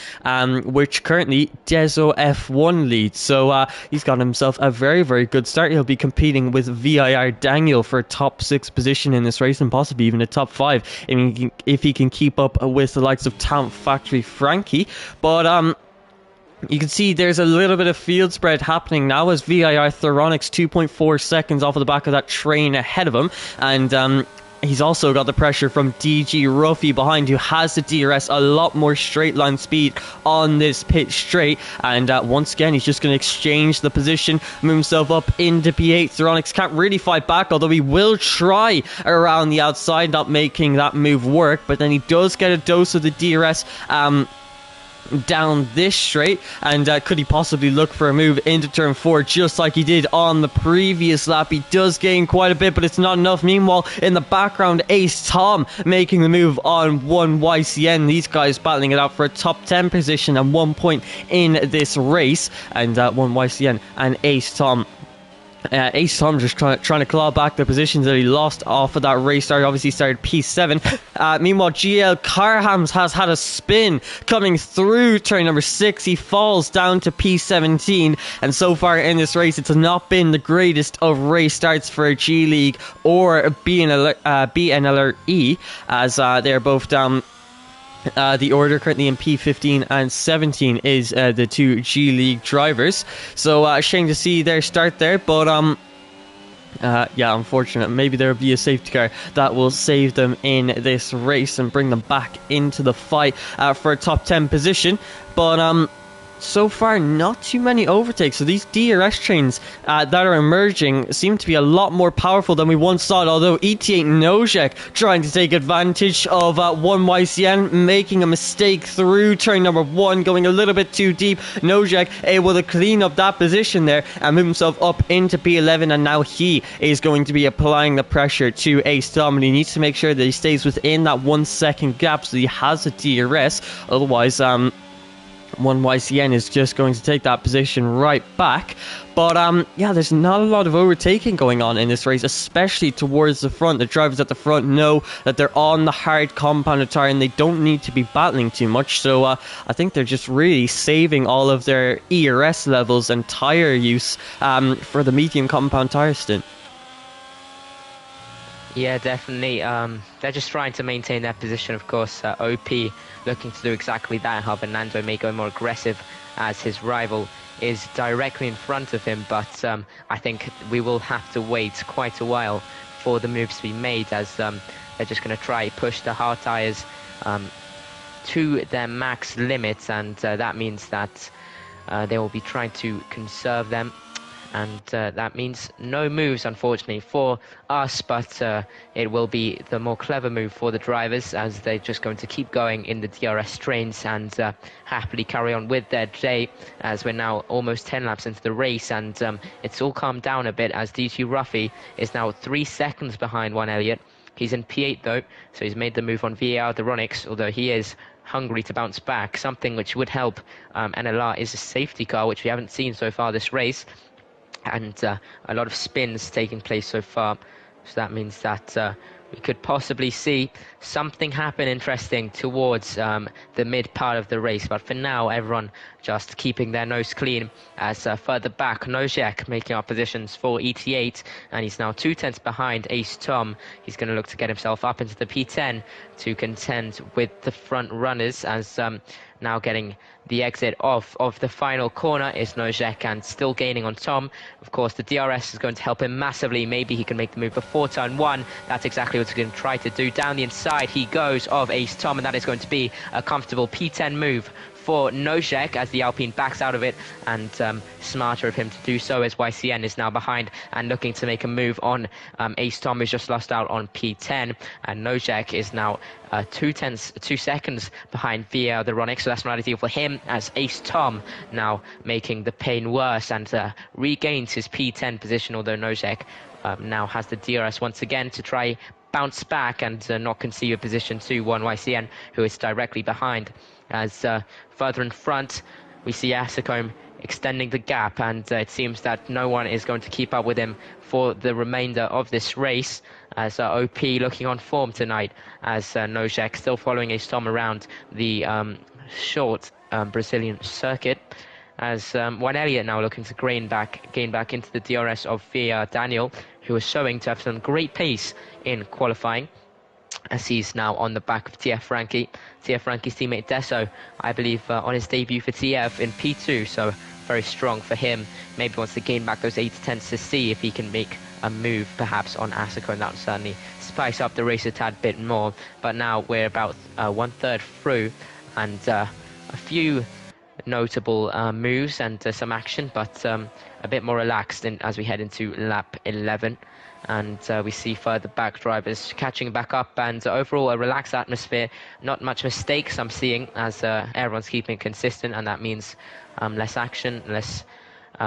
Speaker 1: which currently Deso F1 leads. So he's got himself a very, very good start. He'll be competing with VIR Daniel for a top 6 position in this race and possibly even a top 5 if he can keep up with the likes of Talent Factory Frankie. But you can see there's a little bit of field spread happening now as VIR Theronix 2.4 seconds off of the back of that train ahead of him. And he's also got the pressure from DG Ruffy behind, who has the DRS, a lot more straight line speed on this pit straight. And once again, he's just going to exchange the position, move himself up into P8. Theronix can't really fight back, although he will try around the outside, not making that move work. But then he does get a dose of the DRS down this straight, and could he possibly look for a move into turn 4 just like he did on the previous lap? He does gain quite a bit, but it's not enough. Meanwhile, in the background, Ace Tom making the move on 1 YCN. These guys battling it out for a top 10 position at one point in this race, and 1 YCN and Ace Tom. Ace Tom just trying to claw back the positions that he lost off of that race start. Obviously started P7. Meanwhile, GL Carhams has had a spin coming through turn number 6. He falls down to P17, and so far in this race, it's not been the greatest of race starts for G League or BNLRE, as they're both down. The order currently in P15 and 17 is the 2 G League drivers. So shame to see their start there, but yeah, unfortunate. Maybe there will be a safety car that will save them in this race and bring them back into the fight for a top 10 position. But so far, not too many overtakes. So these DRS trains that are emerging seem to be a lot more powerful than we once thought. Although ET8 Nojek trying to take advantage of 1 YCN, making a mistake through turn number 1, going a little bit too deep. Nojek able to clean up that position there and move himself up into P11, and now he is going to be applying the pressure to Ace Tom, and he needs to make sure that he stays within that 1 second gap so he has a DRS. Otherwise, 1 YCN is just going to take that position right back. But yeah, there's not a lot of overtaking going on in this race, especially towards the front. The drivers at the front know that they're on the hard compounded tire and they don't need to be battling too much. So I think they're just really saving all of their ERS levels and tire use for the medium compound tire stint.
Speaker 2: Yeah, definitely. They're just trying to maintain their position, of course. OP looking to do exactly that. However, Nando may go more aggressive as his rival is directly in front of him. But I think we will have to wait quite a while for the moves to be made, as they're just going to try push the hard tyres to their max limits. And that means that they will be trying to conserve them. And that means no moves, unfortunately, for us, but it will be the more clever move for the drivers, as they're just going to keep going in the DRS trains and happily carry on with their day, as we're now almost 10 laps into the race. And it's all calmed down a bit, as DG Ruffy is now 3 seconds behind 1 Elliott. He's in P8 though, so he's made the move on VAR Theronix, although he is hungry to bounce back. Something which would help NLR is a safety car, which we haven't seen so far this race. And a lot of spins taking place so far, so that means that we could possibly see something happen interesting towards the mid part of the race. But for now, everyone just keeping their nose clean, as further back, Nojek making our positions for ET8, and he's now 2 tenths behind Ace Tom. He's going to look to get himself up into the P10 to contend with the front runners, as now getting the exit of the final corner is Nojek, and still gaining on Tom. Of course, the DRS is going to help him massively. Maybe he can make the move before turn 1. That's exactly what he's going to try to do. Down the inside he goes of Ace Tom, and that is going to be a comfortable P10 move for Nojek, as the Alpine backs out of it, and smarter of him to do so, as YCN is now behind and looking to make a move on Ace Tom, who's just lost out on P10, and Nojek is now 2 seconds behind VL Theronix, so that's not ideal for him, as Ace Tom now making the pain worse and regains his P10 position, although Nojek now has the DRS once again to try bounce back and not concede a position to 1 YCN, who is directly behind. As further in front, we see Asicombe extending the gap, and it seems that no one is going to keep up with him for the remainder of this race, as OP looking on form tonight, as Nojek still following a storm around the short Brazilian circuit, as Juan Elliott now looking to gain back into the DRS of Via Daniel, who is showing to have some great pace in qualifying, as he's now on the back of TF Frankie. TF Frankie's teammate Deso, I believe, on his debut for TF in P2, so very strong for him. Maybe wants to gain back those 8 tenths to see if he can make a move perhaps on Asako, and that would certainly spice up the race a tad bit more. But now we're about 1/3 through, and a few notable moves and some action, but a bit more relaxed as we head into lap 11. And we see further back drivers catching back up, and overall a relaxed atmosphere. Not much mistakes I'm seeing, as everyone's keeping consistent, and that means less action, less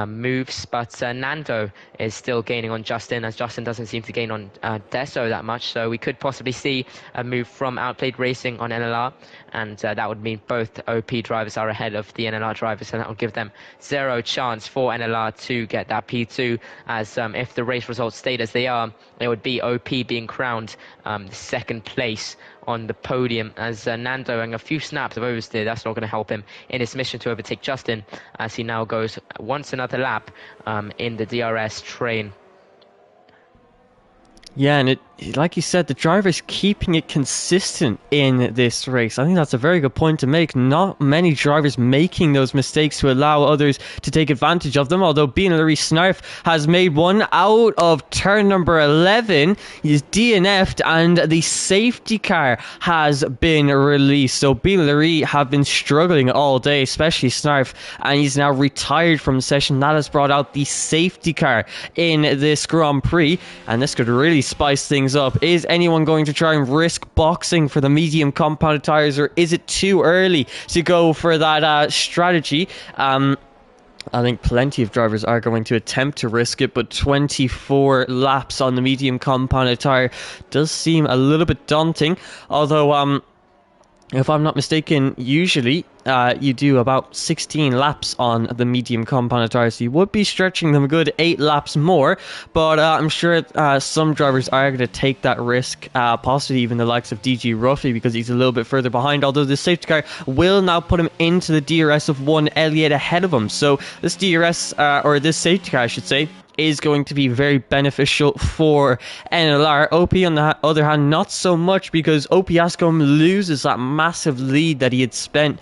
Speaker 2: moves. But Nando is still gaining on Justin, as Justin doesn't seem to gain on Deso that much, so we could possibly see a move from Outplayed Racing on NLR, and that would mean both OP drivers are ahead of the NLR drivers, and that would give them zero chance for NLR to get that P2, as if the race results stayed as they are, it would be OP being crowned second place on the podium, as Nando, and a few snaps of oversteer, that's not going to help him in his mission to overtake Justin, as he now goes once another lap in the DRS train.
Speaker 1: Yeah, and like you said, the driver's keeping it consistent in this race. I think that's a very good point to make. Not many drivers making those mistakes to allow others to take advantage of them, although Beanlery Snarf has made one out of turn number 11. He's DNF'd, and the safety car has been released. So Beanlery have been struggling all day, especially Snarf, and he's now retired from the session. That has brought out the safety car in this Grand Prix, and this could really spice things up. Is anyone going to try and risk boxing for the medium compound tires, or is it too early to go for that strategy? I think plenty of drivers are going to attempt to risk it, but 24 laps on the medium compound tire does seem a little bit daunting, although if I'm not mistaken, usually you do about 16 laps on the medium compound tires, so you would be stretching them a good 8 laps more, but I'm sure some drivers are going to take that risk, possibly even the likes of DG Ruffy, because he's a little bit further behind, although the safety car will now put him into the DRS of Juan Elliott ahead of him. So this DRS, or this safety car I should say, is going to be very beneficial for NLR. OP on the other hand, not so much, because OP Ascom loses that massive lead that he had spent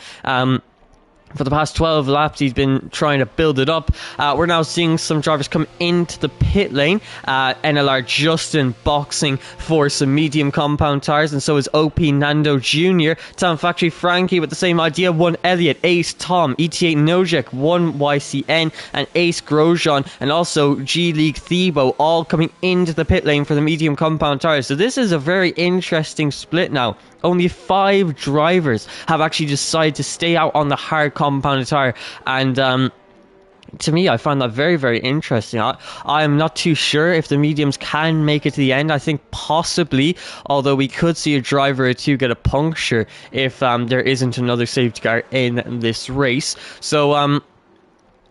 Speaker 1: for the past 12 laps. He's been trying to build it up. We're now seeing some drivers come into the pit lane. NLR Justin boxing for some medium compound tires, and so is OP Nando Jr. Town Factory Frankie with the same idea. One Elliott, Ace Tom, ETA Nojek, one YCN, and Ace Grosjean, and also G League Thebo, all coming into the pit lane for the medium compound tires. So this is a very interesting split now. Only 5 drivers have actually decided to stay out on the hard compound tire, and to me, I find that very, very interesting. I am not too sure if the mediums can make it to the end. I think possibly, although we could see a driver or two get a puncture if there isn't another safety car in this race. So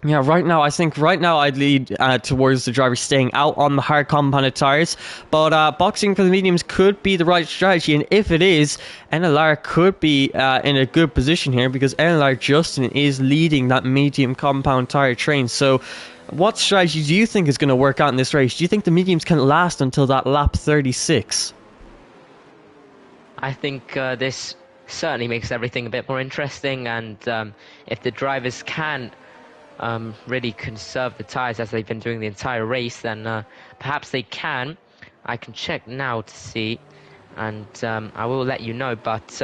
Speaker 1: yeah, I think right now I'd lead towards the driver staying out on the hard compounded tires, but boxing for the mediums could be the right strategy, and if it is, NLR could be in a good position here, because NLR Justin is leading that medium compound tire train. So what strategy do you think is going to work out in this race? Do you think the mediums can last until that lap 36?
Speaker 2: I think this certainly makes everything a bit more interesting, and if the drivers can really conserve the tires as they've been doing the entire race, then perhaps they can. I can check now to see, and I will let you know, but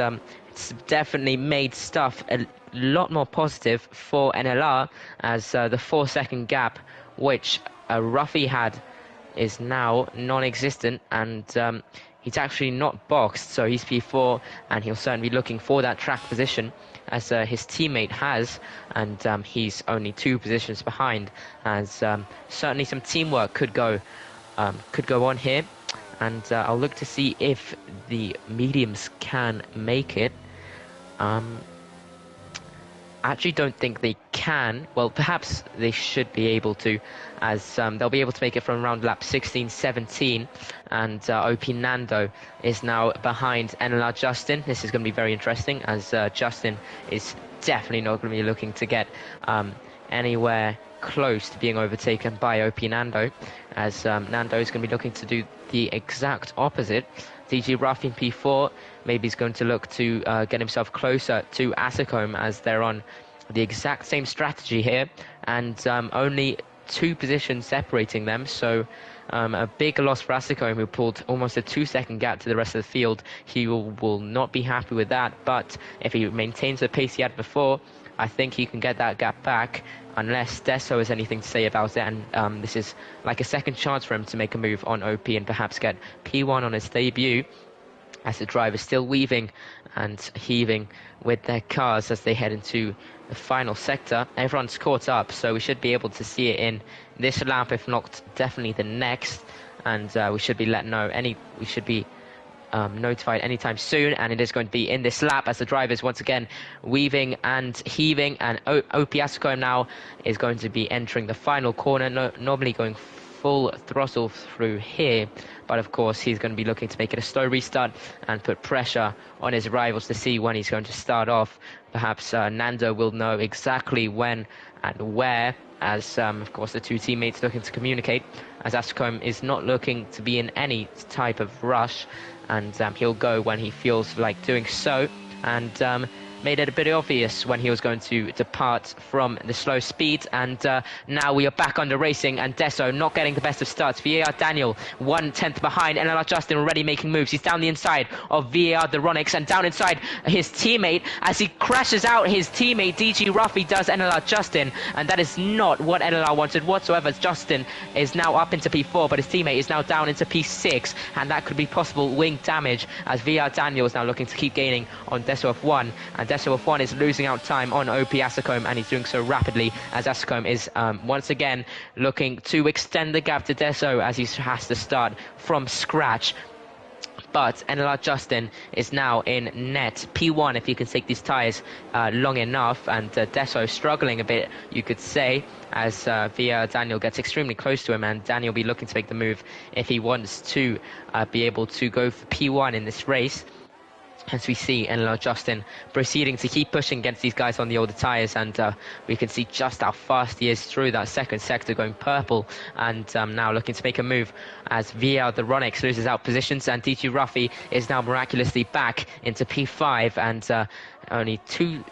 Speaker 2: it's definitely made stuff a lot more positive for NLR, as the 4-second gap which Ruffy had is now non-existent, and he's actually not boxed, so he's P4, and he'll certainly be looking for that track position, as his teammate has, and he's only 2 positions behind, as certainly some teamwork could go on here, and I'll look to see if the mediums can make it. actually don't think they can. Well, perhaps they should be able to, as they'll be able to make it from around lap 16, 17, and OP Nando is now behind NLR Justin. This is going to be very interesting, as Justin is definitely not going to be looking to get anywhere close to being overtaken by OP Nando, as Nando is going to be looking to do the exact opposite. DG Ruff in P4, maybe he's going to look to get himself closer to Asicombe, as they're on the exact same strategy here, and only 2 positions separating them, so a big loss for Asicombe, who pulled almost a 2-second gap to the rest of the field. He will not be happy with that, but if he maintains the pace he had before, I think he can get that gap back, unless Deso has anything to say about it, and this is like a second chance for him to make a move on OP and perhaps get P1 on his debut, as the driver's still weaving and heaving with their cars as they head into the final sector. Everyone's caught up, so we should be able to see it in this lap, if not definitely the next, and we should be notified anytime soon, and it is going to be in this lap, as the drivers once again weaving and heaving, and OP Asicombe now is going to be entering the final corner, normally going full throttle through here, but of course he's going to be looking to make it a slow restart and put pressure on his rivals to see when he's going to start off. Perhaps Nando will know exactly when and where, as of course the 2 teammates looking to communicate, as Asicombe is not looking to be in any type of rush, and he'll go when he feels like doing so, and made it a bit obvious when he was going to depart from the slow speed. And now we are back under racing, and Deso not getting the best of starts. VAR Daniel 1/10 behind. NLR Justin already making moves. He's down the inside of VAR the Ronix, and down inside his teammate as he crashes out his teammate. DG Ruffy does NLR Justin, and that is not what NLR wanted whatsoever. Justin is now up into P4, but his teammate is now down into P6, and that could be possible wing damage, as VAR Daniel is now looking to keep gaining on Deso F1, and Deso F1 is losing out time on OP Asicombe, and he's doing so rapidly, as Asicombe is once again looking to extend the gap to Deso, as he has to start from scratch. But NLR Justin is now in net P1 if he can take these tyres long enough, and Deso struggling a bit, you could say, as VAR Daniel gets extremely close to him, and Daniel will be looking to make the move if he wants to be able to go for P1 in this race. As we see NLR Justin proceeding to keep pushing against these guys on the older tyres, and we can see just how fast he is through that second sector, going purple, and now looking to make a move as VAR the Ronix loses out positions, and DG Ruffy is now miraculously back into P5, and only 2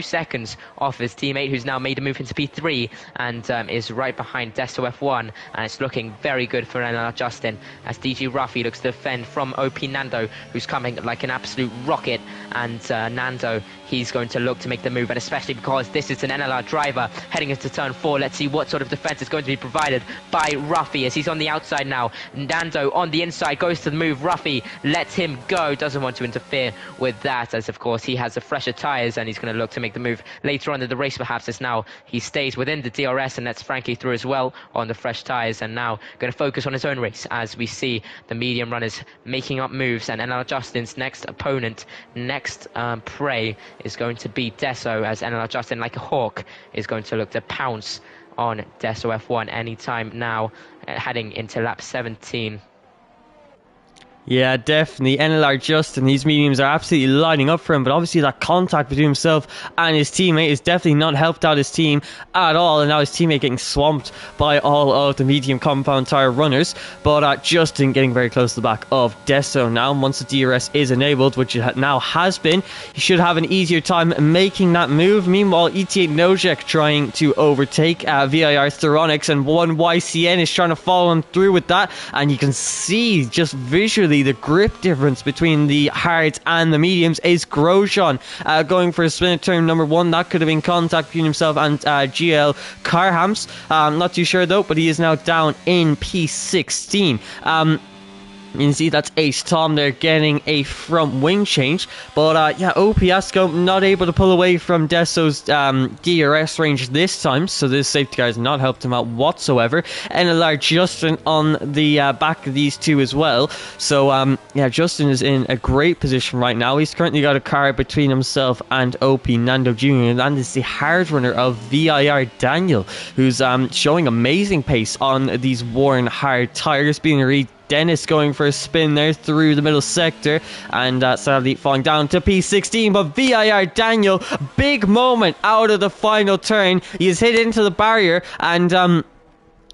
Speaker 2: seconds off his teammate, who's now made a move into P3 and is right behind Deso F1, and it's looking very good for NLR Justin, as DG Ruffy looks to defend from OP Nando, who's coming like an absolute rocket, and Nando, he's going to look to make the move, and especially because this is an NLR driver heading into turn 4, let's see what sort of defense is going to be provided by Ruffy, as he's on the outside now. Nando on the inside goes to the move. Ruffy lets him go, doesn't want to interfere with that, as of course he has the fresher tyres, and he's going to look to make the move later on in the race, perhaps, as now he stays within the DRS and lets Frankie through as well on the fresh tyres, and now going to focus on his own race, as we see the medium runners making up moves, and NLR Justin's next opponent, next prey, is going to be Deso, as NLR Justin, like a hawk, is going to look to pounce on Deso F1 anytime now, heading into lap 17.
Speaker 1: Yeah, definitely. NLR Justin, these mediums are absolutely lining up for him, but obviously that contact between himself and his teammate is definitely not helped out his team at all, and now his teammate getting swamped by all of the medium compound tyre runners, but Justin getting very close to the back of Deso now. Once the DRS is enabled, which it now has been, he should have an easier time making that move. Meanwhile, ET8 Nojek trying to overtake VIR Theronix, and 1YCN is trying to follow him through with that, and you can see just visually the grip difference between the hards and the mediums. Is Grosjean going for a spin at turn number 1? That could have been contact between himself and GL Carhams. Not too sure though, but he is now down in P16. You can see that's Ace Tom there getting a front wing change. But yeah, Opiasco not able to pull away from Deso's DRS range this time, so this safety car has not helped him out whatsoever. NLR Justin on the back of these two as well. So yeah, Justin is in a great position right now. He's currently got a car between himself and OP Nando Jr. And that is the hard runner of VIR Daniel, who's showing amazing pace on these worn hard tires, being Reed Dennis going for a spin there through the middle sector, and sadly falling down to P16. But VIR Daniel, big moment out of the final turn. He is hit into the barrier, and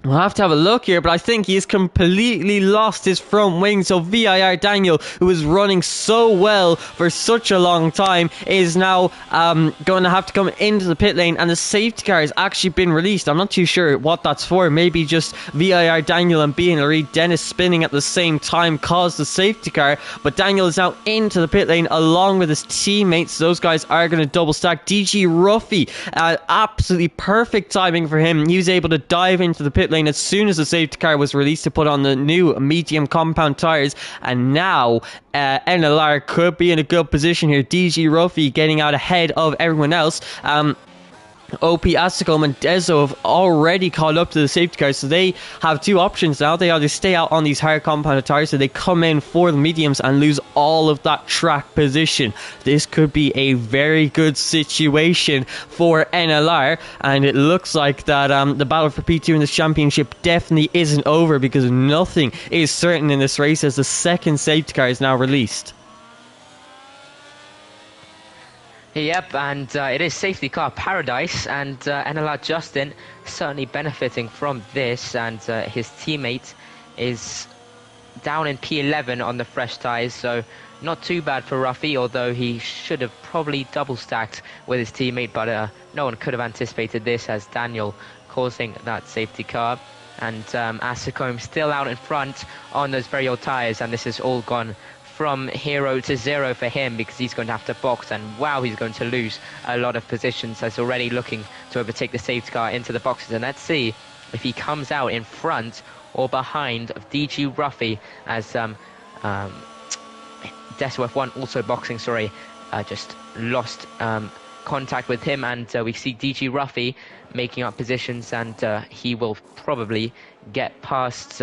Speaker 1: we'll have to have a look here, but I think he's completely lost his front wing. So VIR Daniel, who was running so well for such a long time, is now going to have to come into the pit lane, and the safety car has actually been released. I'm not too sure what that's for. Maybe just VIR Daniel and Reed Dennis spinning at the same time caused the safety car, but Daniel is now into the pit lane along with his teammates. Those guys are going to double stack. DG Ruffy, absolutely perfect timing for him. He was able to dive into the pit lane as soon as the safety car was released to put on the new medium compound tires, and now NLR could be in a good position here. DG Ruffy getting out ahead of everyone else. OP Asticom and Dezo have already caught up to the safety car, so they have two options now. They either stay out on these higher compounded tires, so they come in for the mediums and lose all of that track position. This could be a very good situation for NLR, and it looks like that the battle for P2 in this championship definitely isn't over, because nothing is certain in this race as the second safety car is now released.
Speaker 2: Yep, and it is safety car paradise, and NLR Justin certainly benefiting from this, and his teammate is down in P11 on the fresh tyres, so not too bad for Ruffy, although he should have probably double stacked with his teammate, but no one could have anticipated this, as Daniel causing that safety car. And Asicombe still out in front on those very old tyres, and this has all gone from hero to zero for him, because he's going to have to box, and wow, he's going to lose a lot of positions, as already looking to overtake the safety car into the boxes. And let's see if he comes out in front or behind of DG Ruffy, as Deso F1 also boxing, just lost contact with him, and we see DG Ruffy making up positions, and he will probably get past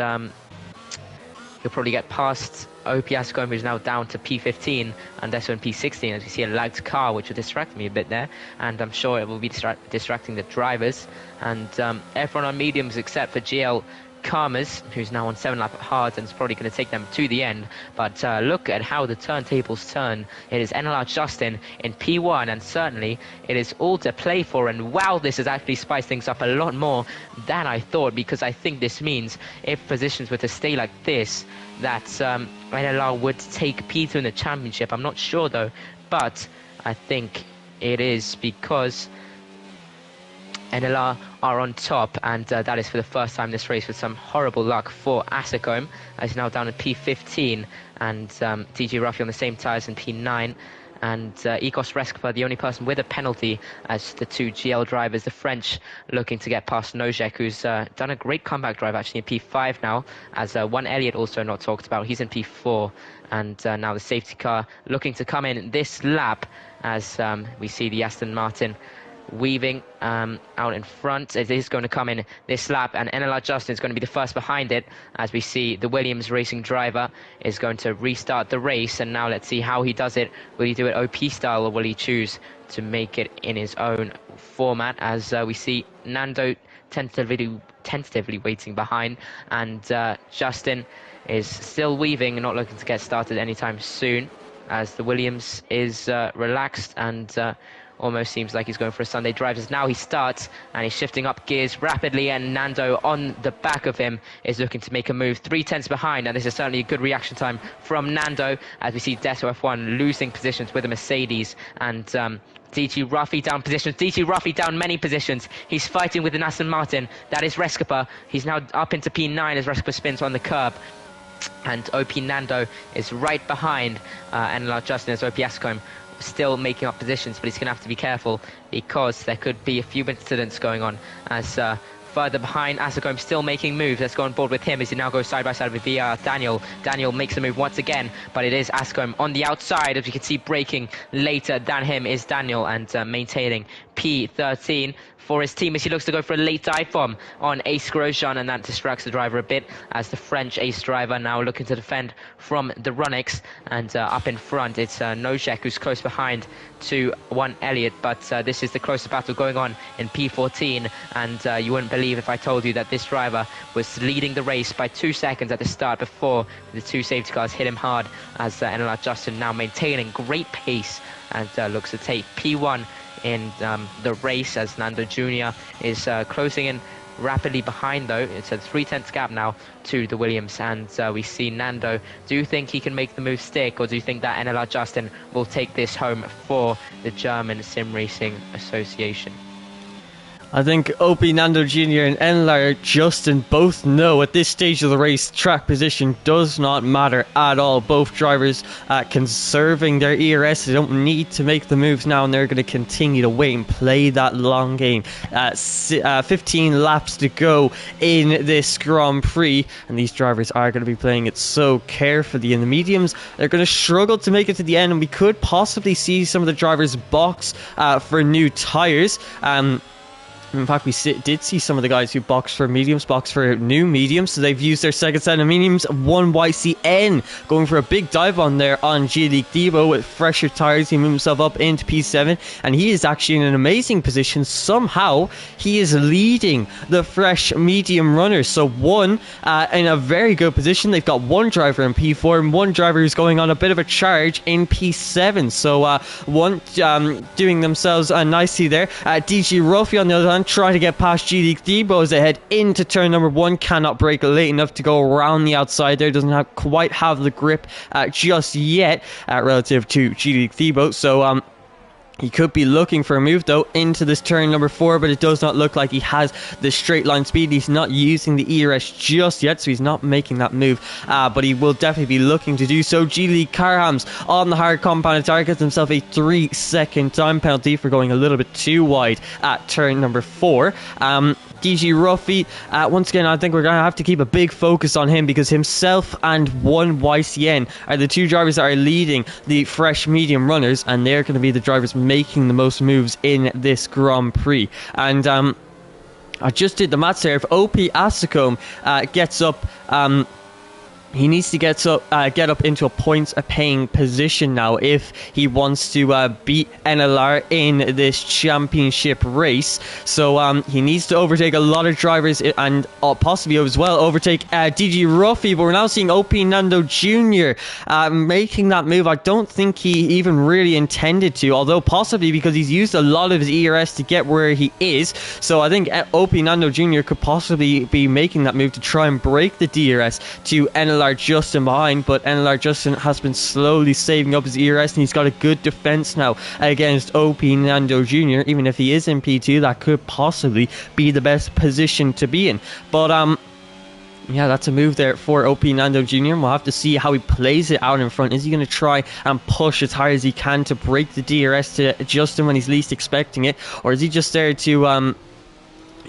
Speaker 2: OP Ascombe, who's now down to P15, and Deso in P16, as we see a lagged car, which will distract me a bit there, and I'm sure it will be distracting the drivers. And everyone on mediums except for GL Karmas, who's now on 7-lap hards and is probably going to take them to the end. But look at how the turntables turn. It is NLR Justin in P1, and certainly it is all to play for. And wow, this has actually spiced things up a lot more than I thought, because I think this means if positions were to stay like this, that NLR would take P2 in the championship. I'm not sure though, but I think it is because NLR are on top, and that is for the first time this race, with some horrible luck for Asicombe, as he's now down in P15, and DG Ruffy on the same tyres in P9, and Ecos Rescapa, the only person with a penalty, as the two GL drivers, the French, looking to get past Nojek, who's done a great comeback drive actually in P5 now, as one Elliott also not talked about, he's in P4, and now the safety car looking to come in this lap, as we see the Aston Martin weaving out in front. It is going to come in this lap, and NLR Justin is going to be the first behind it, as we see the Williams racing driver is going to restart the race. And now let's see how he does it. Will he do it OP style, or will he choose to make it in his own format, as we see Nando tentatively waiting behind, and Justin is still weaving and not looking to get started anytime soon, as the Williams is relaxed and almost seems like he's going for a Sunday drive, as now he starts and he's shifting up gears rapidly, and Nando on the back of him is looking to make a move 3/10 behind, and this is certainly a good reaction time from Nando, as we see Deso F1 losing positions with a Mercedes, and DG Ruffy down positions. DG Ruffy down many positions. He's fighting with an Aston Martin. That is Rescapa. He's now up into P9 as Rescapa spins on the curb. And OP Nando is right behind NLR Justin, as OP Ascombe still making up positions, but he's going to have to be careful, because there could be a few incidents going on, as further behind. Asicombe still making moves. Let's go on board with him as he now goes side by side with Daniel. Daniel makes a move once again, but it is Asicombe on the outside. As you can see, braking later than him is Daniel, and maintaining P13 for his team as he looks to go for a late dive bomb on Ace Grosjean, and that distracts the driver a bit as the French ace driver now looking to defend from the Runix. And up in front it's Nojek who's close behind to one Elliott, but this is the closest battle going on in P14, and you wouldn't believe if I told you that this driver was leading the race by 2 seconds at the start before the two safety cars hit him hard, as NLR Justin now maintaining great pace and looks to take P1 in the race, as Nando Jr. is closing in rapidly behind though. It's a 3/10 gap now to the Williams, and we see Nando. Do you think he can make the move stick, or do you think that NLR Justin will take this home for the German Sim Racing Association?
Speaker 1: I think OP Nando Jr. and NLR Justin both know at this stage of the race track position does not matter at all. Both drivers conserving their ERS. They don't need to make the moves now, and they're going to continue to wait and play that long game. 15 laps to go in this Grand Prix, and these drivers are going to be playing it so carefully. In the mediums, they're going to struggle to make it to the end, and we could possibly see some of the drivers box for new tyres. In fact, we did see some of the guys who boxed for mediums, box for new mediums, so they've used their second set of mediums. 1YCN going for a big dive on there on G-League Devo with fresher tyres. He moved himself up into P7, and he is actually in an amazing position. Somehow, he is leading the fresh medium runners. So one in a very good position. They've got one driver in P4 and one driver who's going on a bit of a charge in P7. So one doing themselves nicely there. DG Ruffy on the other hand, try to get past G-League Debo as they head into turn number 1. Cannot brake late enough to go around the outside there. Doesn't quite have the grip just yet relative to G-League Debo. So he could be looking for a move though into this turn number 4, but it does not look like he has the straight line speed. He's not using the ERS just yet, so he's not making that move, but he will definitely be looking to do so. G-League Carhams on the hard compounded tire gets himself a 3-second time penalty for going a little bit too wide at turn number 4. DG Ruffy, once again, I think we're going to have to keep a big focus on him, because himself and 1YCN are the two drivers that are leading the fresh medium runners, and they're going to be the drivers making the most moves in this Grand Prix. And I just did the maths there. If OP Asicombe gets up, he needs to get up into a points-paying position now if he wants to beat NLR in this championship race. So he needs to overtake a lot of drivers and possibly as well overtake DG Ruffy. But we're now seeing OP Nando Jr. Making that move. I don't think he even really intended to, although possibly because he's used a lot of his ERS to get where he is. So I think OP Nando Jr. could possibly be making that move to try and break the DRS to NLR Justin behind, but NLR Justin has been slowly saving up his ERS, and he's got a good defense now against OP Nando Jr. Even if he is in P2, that could possibly be the best position to be in. But yeah, that's a move there for OP Nando Jr. We'll have to see how he plays it out in front. Is he going to try and push as hard as he can to break the DRS to Justin when he's least expecting it, or is he just there to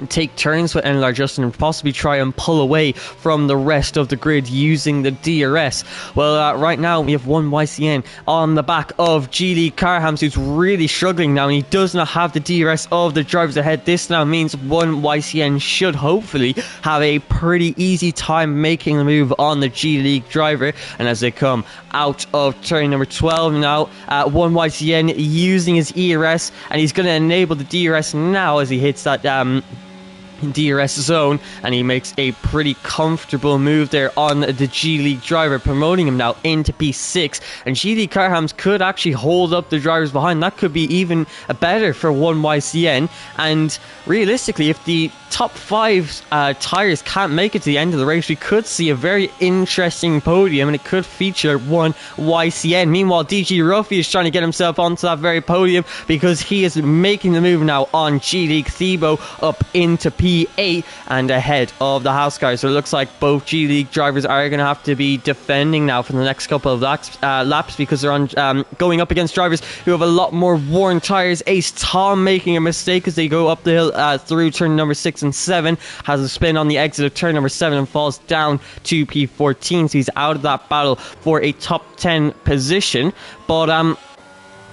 Speaker 1: take turns with NLR Justin and possibly try and pull away from the rest of the grid using the DRS? Well, right now we have 1YCN on the back of G-League Carhams, who's really struggling now, and he does not have the DRS of the drivers ahead. This now means 1YCN should hopefully have a pretty easy time making the move on the G-League driver. And as they come out of turn number 12 now, 1YCN using his ERS, and he's going to enable the DRS now as he hits that DRS zone, and he makes a pretty comfortable move there on the G-League driver, promoting him now into P6. And G-League Carhams could actually hold up the drivers behind. That could be even better for 1YCN. And realistically, if the top 5 tires can't make it to the end of the race, we could see a very interesting podium, and it could feature 1YCN. Meanwhile, DG Ruffy is trying to get himself onto that very podium, because he is making the move now on G-League Thebo up into P4. P8 and ahead of the house cars. So it looks like both G League drivers are going to have to be defending now for the next couple of laps because they're on going up against drivers who have a lot more worn tires. Ace Tom making a mistake as they go up the hill through turn number 6 and 7, has a spin on the exit of turn number 7 and falls down to P14, so he's out of that battle for a top 10 position. But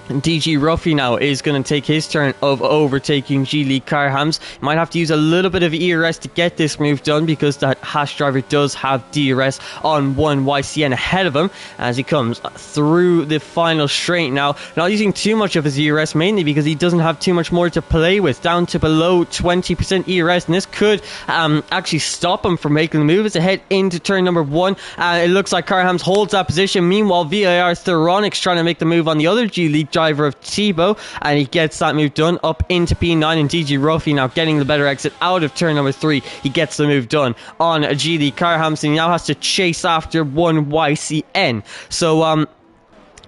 Speaker 1: DG Ruffy now is going to take his turn of overtaking G League Carhams. Might have to use a little bit of ERS to get this move done because that Hash driver does have DRS on one YCN ahead of him as he comes through the final straight now. Not using too much of his ERS, mainly because he doesn't have too much more to play with, down to below 20% ERS, and this could actually stop him from making the move as they head into turn number 1. It looks like Carhams holds that position. Meanwhile, VIR Theronix trying to make the move on the other G League driver of Tebow, and he gets that move done up into P9, and DG Ruffy now getting the better exit out of turn number 3. He gets the move done on a G League Carhams, and he now has to chase after one YCN. So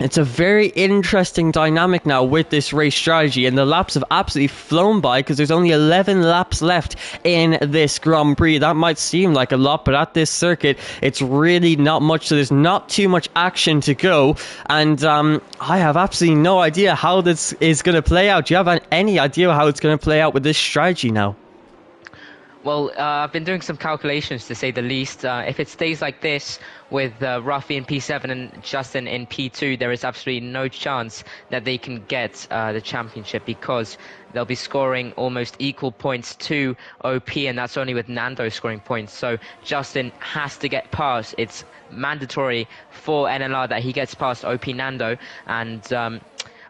Speaker 1: it's a very interesting dynamic now with this race strategy, and the laps have absolutely flown by because there's only 11 laps left in this Grand Prix. That might seem like a lot, but at this circuit it's really not much, so there's not too much action to go, and I have absolutely no idea how this is going to play out. Do you have any idea how it's going to play out with this strategy now?
Speaker 2: Well, I've been doing some calculations, to say the least. If it stays like this with Ruffy in P7 and Justin in P2, there is absolutely no chance that they can get the championship because they'll be scoring almost equal points to OP, and that's only with Nando scoring points. So Justin has to get past. It's mandatory for NLR that he gets past OP Nando, and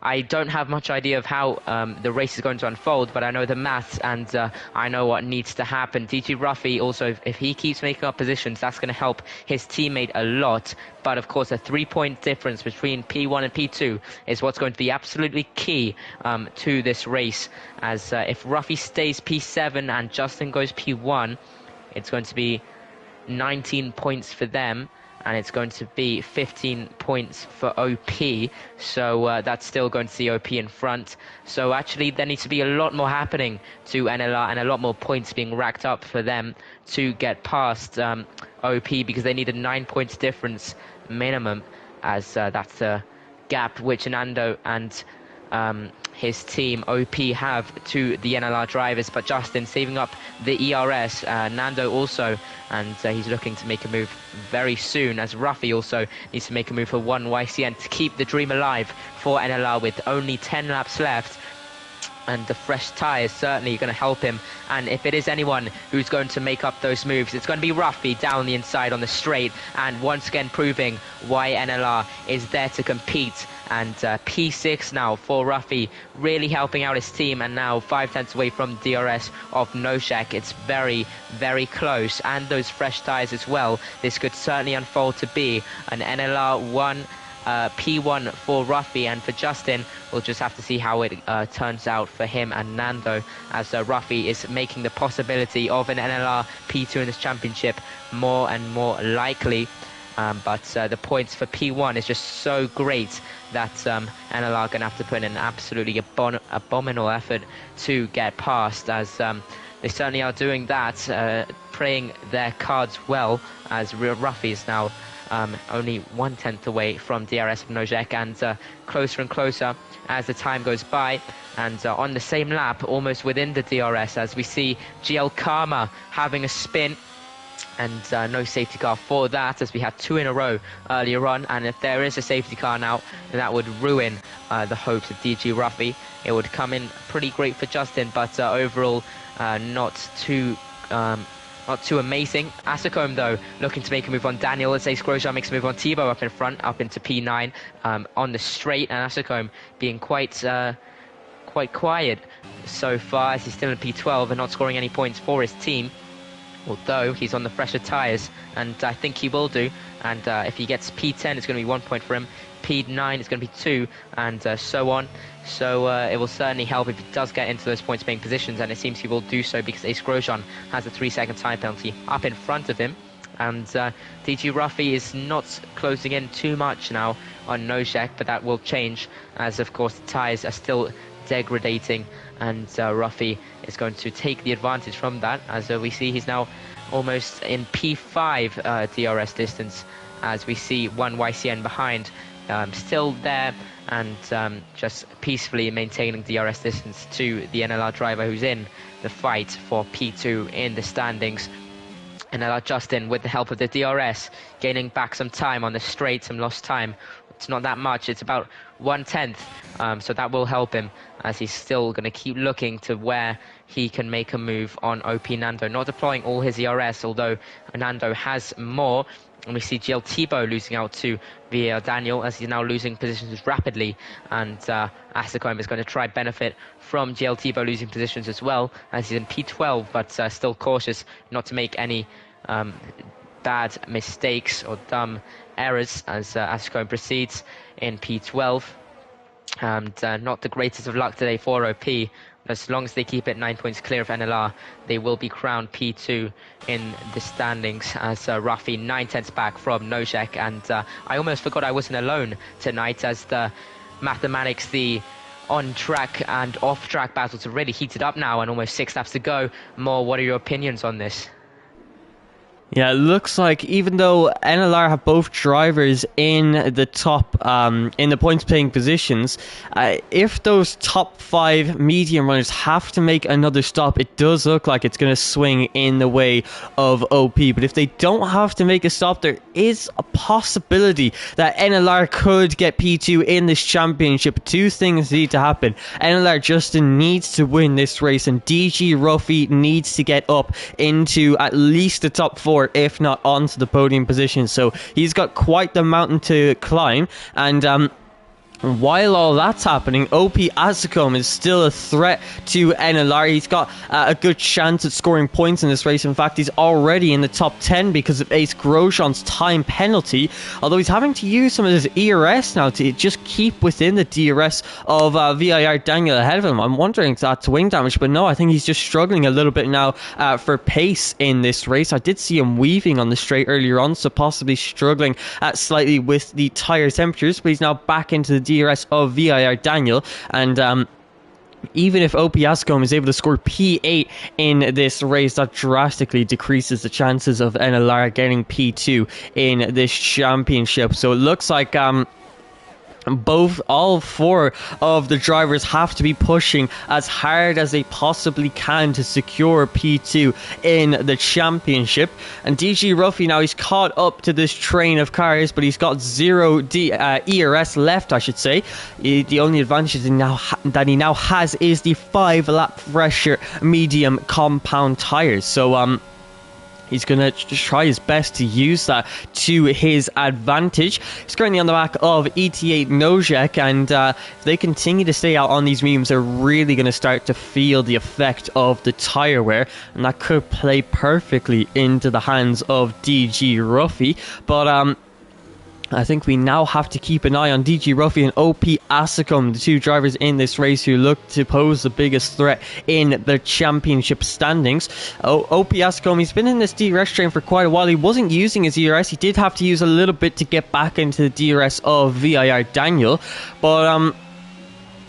Speaker 2: I don't have much idea of how the race is going to unfold, but I know the maths, and I know what needs to happen. DG Ruffy also, if he keeps making up positions, that's going to help his teammate a lot. But of course, a 3-point difference between P1 and P2 is what's going to be absolutely key to this race. As if Ruffy stays P7 and Justin goes P1, it's going to be 19 points for them, and it's going to be 15 points for OP, so that's still going to see OP in front. So actually there needs to be a lot more happening to NLR and a lot more points being racked up for them to get past OP, because they need a 9 points difference minimum, as that's a gap which Nando and his team OP have to the NLR drivers. But Justin saving up the ERS, Nando also, and he's looking to make a move very soon, as Ruffy also needs to make a move for one YCN to keep the dream alive for NLR with only 10 laps left. And the fresh tyre is certainly going to help him. And if it is anyone who's going to make up those moves, it's going to be Ruffy down the inside on the straight, and once again proving why NLR is there to compete. And P6 now for Ruffy, really helping out his team, and now 5 tenths away from DRS of Noshek. It's very, very close, and those fresh tyres as well. This could certainly unfold to be an NLR 1 P1 for Ruffy, and for Justin, we'll just have to see how it turns out for him and Nando, as Ruffy is making the possibility of an NLR P2 in this championship more and more likely. But the points for P1 is just so great that NLR are going to have to put in an absolutely abominable effort to get past, as they certainly are doing that, playing their cards well, as Ruffy is now only 1/10 away from DRS of Nojek, and closer and closer as the time goes by, and on the same lap, almost within the DRS, as we see GL Karma having a spin, and no safety car for that, as we had 2 in a row earlier on. And if there is a safety car now, then that would ruin the hopes of DG Ruffy. It would come in pretty great for Justin, but overall not too amazing. Asacombe, though, looking to make a move on Daniel, as Ace Grosjean makes a move on Tebow up in front, up into P9 on the straight, and Asacombe being quite quiet so far, as he's still in P12 and not scoring any points for his team, although he's on the fresher tyres, and I think he will do. And if he gets P10, it's going to be 1 point for him. P9 is going to be 2, and so on. So it will certainly help if he does get into those points paying positions, and it seems he will do so because Ace Grosjean has a 3-second time penalty up in front of him. And DG Ruffy is not closing in too much now on Nojek, but that will change as, of course, the tyres are still degrading, and Ruffy is going to take the advantage from that, as we see he's now almost in P5 DRS distance, as we see one YCN behind, still there, and just peacefully maintaining DRS distance to the NLR driver who's in the fight for P2 in the standings. NLR Justin, with the help of the DRS, gaining back some time on the straight, some lost time. It's not that much, it's about 1/10, so that will help him, as he's still going to keep looking to where he can make a move on OP Nando, not deploying all his ERS, although Nando has more. And we see GL Tebow losing out to VAR Daniel, as he's now losing positions rapidly, and Asacombe is going to try benefit from GL Tebow losing positions as well, as he's in P12, but still cautious not to make any bad mistakes or dumb errors as Asacombe proceeds in P12. And not the greatest of luck today for OP. As long as they keep it 9 points clear of NLR, they will be crowned P2 in the standings, as Ruffy 9/10 back from Nojek. And I almost forgot I wasn't alone tonight, as the mathematics, the on-track and off-track battles have really heated up now, and almost 6 laps to go. More, what are your opinions on this?
Speaker 1: Yeah, it looks like even though NLR have both drivers in the top, in the points paying positions, if those top 5 medium runners have to make another stop, it does look like it's going to swing in the way of OP. But if they don't have to make a stop, there is a possibility that NLR could get P2 in this championship. 2 things need to happen. NLR Justin needs to win this race, and DG Ruffy needs to get up into at least the top 4, if not onto the podium position. So he's got quite the mountain to climb, and while all that's happening, OP Asacombe is still a threat to NLR. He's got a good chance at scoring points in this race. In fact, he's already in the top 10 because of Ace Grosjean's time penalty, although he's having to use some of his ERS now to just keep within the DRS of VIR Daniel ahead of him. I'm wondering if that's wing damage, but no, I think he's just struggling a little bit now for pace in this race. I did see him weaving on the straight earlier on, so possibly struggling slightly with the tyre temperatures, but he's now back into the DRS of VIR Daniel, and even if OP Ascom is able to score P8 in this race, that drastically decreases the chances of NLR getting P2 in this championship. So it looks like all 4 of the drivers have to be pushing as hard as they possibly can to secure P2 in the championship. And DG Ruffy now, he's caught up to this train of cars, but he's got 0 ERS left, I should say. The only advantage that he now has is the 5-lap fresher medium compound tires. So he's going to try his best to use that to his advantage. He's currently on the back of ET8 Nojek, and if they continue to stay out on these mediums, they're really going to start to feel the effect of the tyre wear, and that could play perfectly into the hands of DG Ruffy. But I think we now have to keep an eye on DG Ruffy and OP Asacombe, the 2 drivers in this race who look to pose the biggest threat in the championship standings. OP Asacombe, he's been in this DRS train for quite a while. He wasn't using his ERS. He did have to use a little bit to get back into the DRS of VIR Daniel, but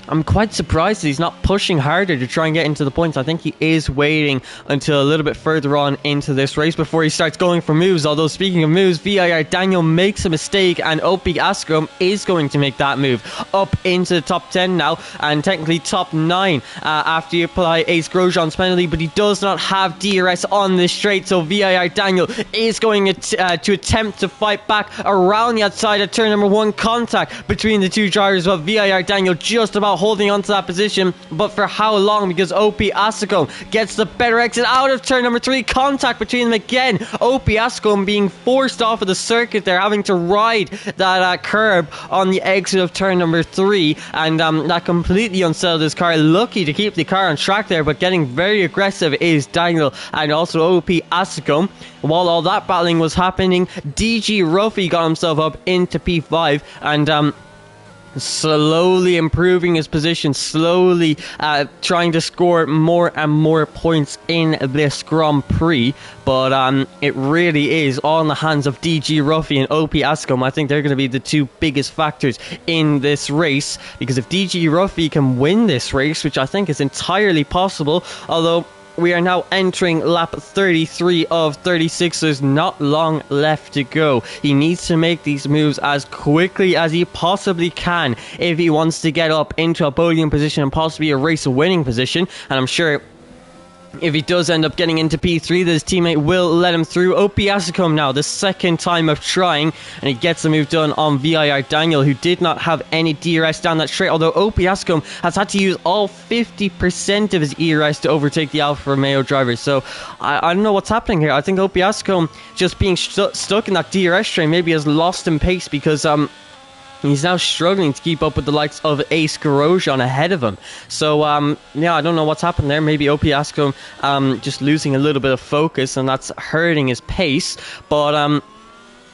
Speaker 1: I'm quite surprised that he's not pushing harder to try and get into the points. I think he is waiting until a little bit further on into this race before he starts going for moves. Although, speaking of moves, VIR Daniel makes a mistake, and OP Ascom is going to make that move up into the top 10 now, and technically top 9 after you apply Ace Grosjean's penalty, but he does not have DRS on this straight, so VIR Daniel is going to attempt to fight back around the outside of turn number 1. Contact between the 2 drivers, but VIR Daniel just about holding on to that position, but for how long? Because OP Ascom gets the better exit out of turn number 3. Contact between them again. OP Ascom being forced off of the circuit. They're having to ride that curb on the exit of turn number 3, and that completely unsettled his car. Lucky to keep the car on track there, but getting very aggressive is Daniel and also OP Ascom. While all that battling was happening, DG Ruffy got himself up into P5, and slowly improving his position, slowly trying to score more and more points in this Grand Prix. But it really is all in the hands of DG Ruffy and OP Ascom. I think they're going to be the two biggest factors in this race, because if DG Ruffy can win this race, which I think is entirely possible, although we are now entering lap 33 of 36. There's not long left to go. He needs to make these moves as quickly as he possibly can if he wants to get up into a podium position and possibly a race winning position. And I'm sure if he does end up getting into P3, that his teammate will let him through. OP Asicom now, the second time of trying, and he gets the move done on VIR Daniel, who did not have any DRS down that straight, although OP Asicom has had to use all 50% of his ERS to overtake the Alfa Romeo driver. So I don't know what's happening here. I think OP Asicom just being stuck in that DRS train maybe has lost in pace, because he's now struggling to keep up with the likes of Ace Grosjean ahead of him. So, yeah, I don't know what's happened there. Maybe OP Ascom just losing a little bit of focus, and that's hurting his pace. But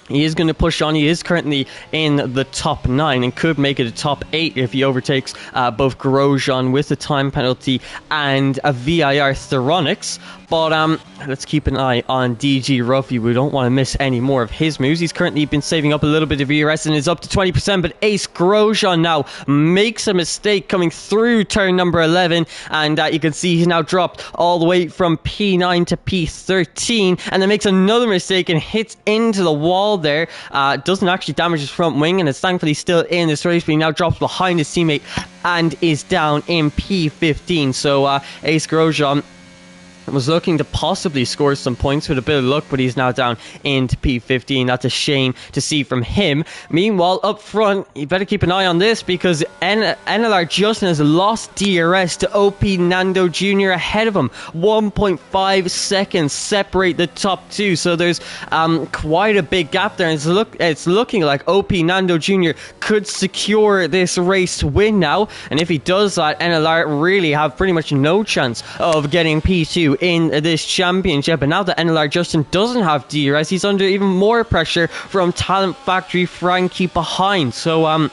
Speaker 1: he is going to push on. He is currently in the top 9 and could make it a top 8 if he overtakes both Grosjean with the time penalty and a VIR Theronix. But let's keep an eye on DG Ruffy. We don't want to miss any more of his moves. He's currently been saving up a little bit of ERS and is up to 20%. But Ace Grosjean now makes a mistake coming through turn number 11. And you can see he's now dropped all the way from P9 to P13. And then makes another mistake and hits into the wall there. Doesn't actually damage his front wing. And is thankfully still in this race. But he now drops behind his teammate and is down in P15. So Ace Grosjean was looking to possibly score some points with a bit of luck, but he's now down into P15. That's a shame to see from him. Meanwhile, up front, you better keep an eye on this, because NLR Justin has lost DRS to OP Nando Jr. ahead of him. 1.5 seconds separate the top two, so there's quite a big gap there. And it's looking like OP Nando Jr. could secure this race win now, and if he does that, NLR really have pretty much no chance of getting P2 in this championship. And now that NLR Justin doesn't have DRS, he's under even more pressure from Talent Factory Frankie behind. So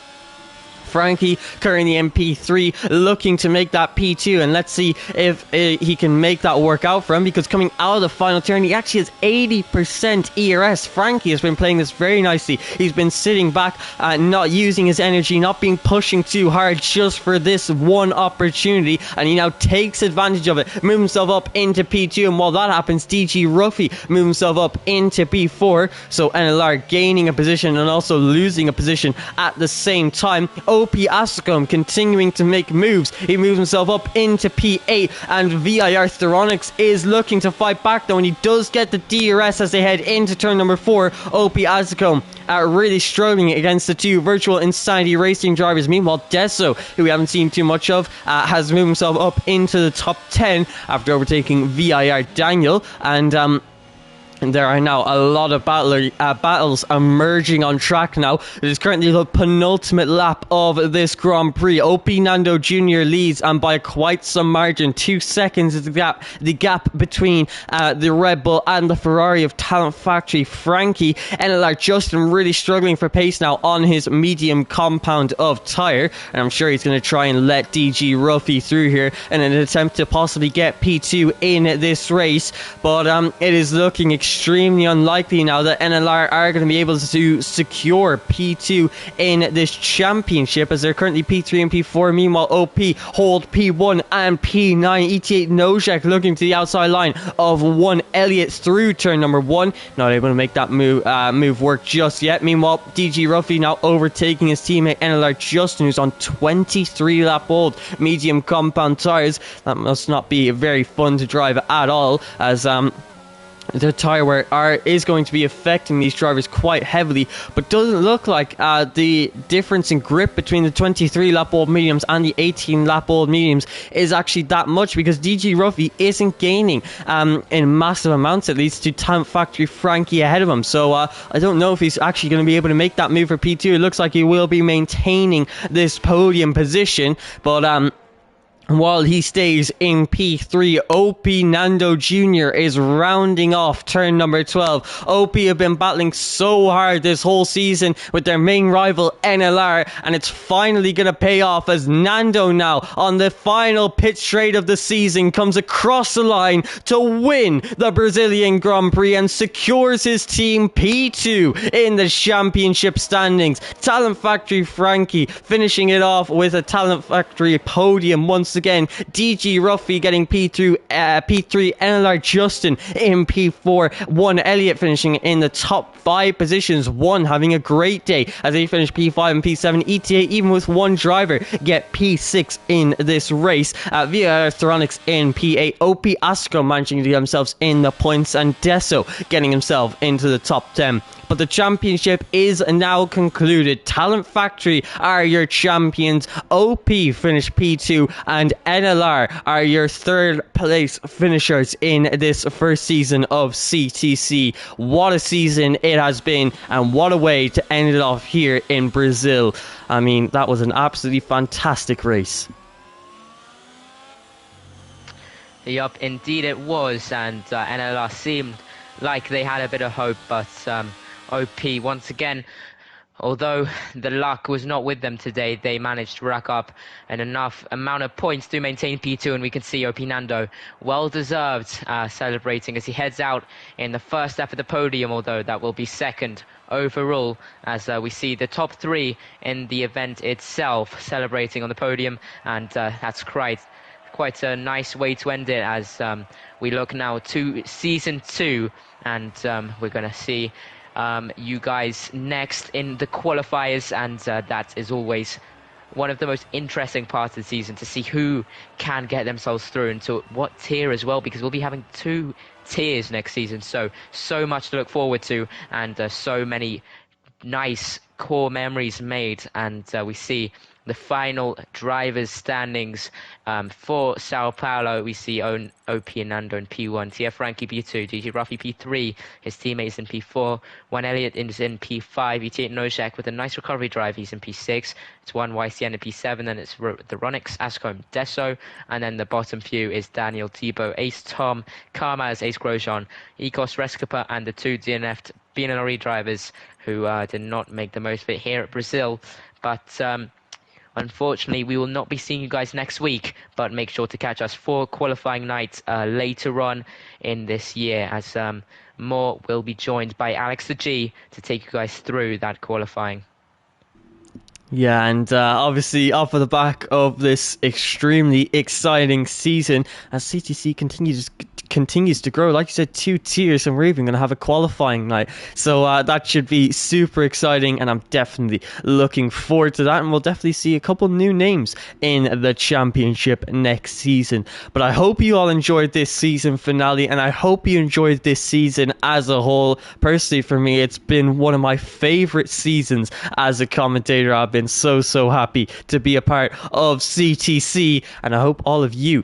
Speaker 1: Frankie currently in P3, looking to make that P2, and let's see if he can make that work out for him, because coming out of the final turn, he actually has 80% ERS. Frankie has been playing this very nicely. He's been sitting back, not using his energy, not being pushing too hard just for this one opportunity, and he now takes advantage of it, moves himself up into P2, and while that happens, DG Ruffy moves himself up into P4, so NLR gaining a position and also losing a position at the same time. OP Ascom continuing to make moves. He moves himself up into P8, and VIR Theronix is looking to fight back though, and he does get the DRS as they head into turn number 4. OP Ascom really struggling against the two Virtual Insanity Racing drivers. Meanwhile, Deso, who we haven't seen too much of, has moved himself up into the top 10 after overtaking VIR Daniel, and there are now a lot of battles emerging on track now. It is currently the penultimate lap of this Grand Prix. OP Nando Jr. leads, and by quite some margin. 2 seconds is the gap between the Red Bull and the Ferrari of Talent Factory Frankie. NLR Justin really struggling for pace now on his medium compound of tyre, and I'm sure he's going to try and let DG Ruffy through here in an attempt to possibly get P2 in this race. But it is looking extremely unlikely now that NLR are going to be able to secure P2 in this championship, as they're currently P3 and P4. Meanwhile, OP hold P1 and P9. ET8 Nojek looking to the outside line of 1 Elliott through turn number 1. Not able to make that move work just yet. Meanwhile, DG Ruffy now overtaking his teammate NLR Justin, who's on 23 lap old medium compound tyres. That must not be very fun to drive at all, as the tyre wear is going to be affecting these drivers quite heavily, but doesn't look like the difference in grip between the 23 lap old mediums and the 18 lap old mediums is actually that much, because DG Ruffy isn't gaining in massive amounts, at least, to Talent Factory Frankie ahead of him. So I don't know if he's actually going to be able to make that move for P2. It looks like he will be maintaining this podium position, but While he stays in P3, OP Nando Jr. is rounding off turn number 12. OP have been battling so hard this whole season with their main rival NLR, and it's finally going to pay off as Nando now on the final pit straight of the season comes across the line to win the Brazilian Grand Prix and secures his team P2 in the championship standings. Talent Factory Frankie finishing it off with a Talent Factory podium once again. DG Ruffy getting P3, NLR Justin in P4, 1 Elliott finishing in the top 5 positions, 1 having a great day as they finish P5 and P7. ETA even with 1 driver get P6 in this race. Via Electronics in P8, OP Asco managing to get themselves in the points, and Deso getting himself into the top 10. But the championship is now concluded. Talent Factory are your champions. OP finished P2 and NLR are your 3rd place finishers in this first season of CTC. What a season it has been, and what a way to end it off here in Brazil. I mean, that was an absolutely fantastic race.
Speaker 2: Yup, indeed it was, and NLR seemed like they had a bit of hope, but OP once again, although the luck was not with them today, they managed to rack up an enough amount of points to maintain P2, and we can see OP Nando well deserved celebrating as he heads out in the first lap of the podium, although that will be 2nd overall, as we see the top 3 in the event itself celebrating on the podium, and that's quite a nice way to end it as we look now to season 2, and we're going to see you guys next in the qualifiers, and that is always one of the most interesting parts of the season, to see who can get themselves through into what tier as well, because we'll be having 2 tiers next season, so much to look forward to, and so many nice core memories made. And we see the final drivers standings for Sao Paulo. We see OP and Nando in P1, TF Frankie P2, GG Ruffy P3, his teammates in P4, 1 Elliott is in P5, ET Nojak with a nice recovery drive, he's in P6, it's 1 YCN in P7, then it's the Ronix, Ascom, Deso, and then the bottom few is Daniel, Thibaut, Ace Tom, Karmaz, Ace Grosjean, Ecos Rescapa, and the 2 DNF BNLE drivers who did not make the most of it here at Brazil. But unfortunately, we will not be seeing you guys next week, but make sure to catch us for qualifying night later on in this year, as Moore will be joined by Alex the G to take you guys through that qualifying.
Speaker 1: Yeah, and obviously off of the back of this extremely exciting season, as CTC continues to grow, like you said, 2 tiers, and we're even going to have a qualifying night, so that should be super exciting, and I'm definitely looking forward to that, and we'll definitely see a couple new names in the championship next season. But I hope you all enjoyed this season finale, and I hope you enjoyed this season as a whole. Personally, for me, it's been one of my favorite seasons as a commentator. I've been so happy to be a part of CTC, and I hope all of you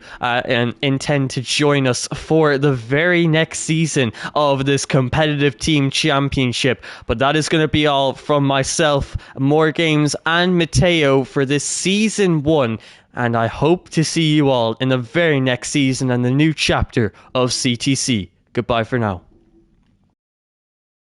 Speaker 1: intend to join us for the very next season of this competitive team championship. But that is going to be all from myself, More Games, and Mateo for this season 1, and I hope to see you all in the very next season and the new chapter of CTC. Goodbye for now.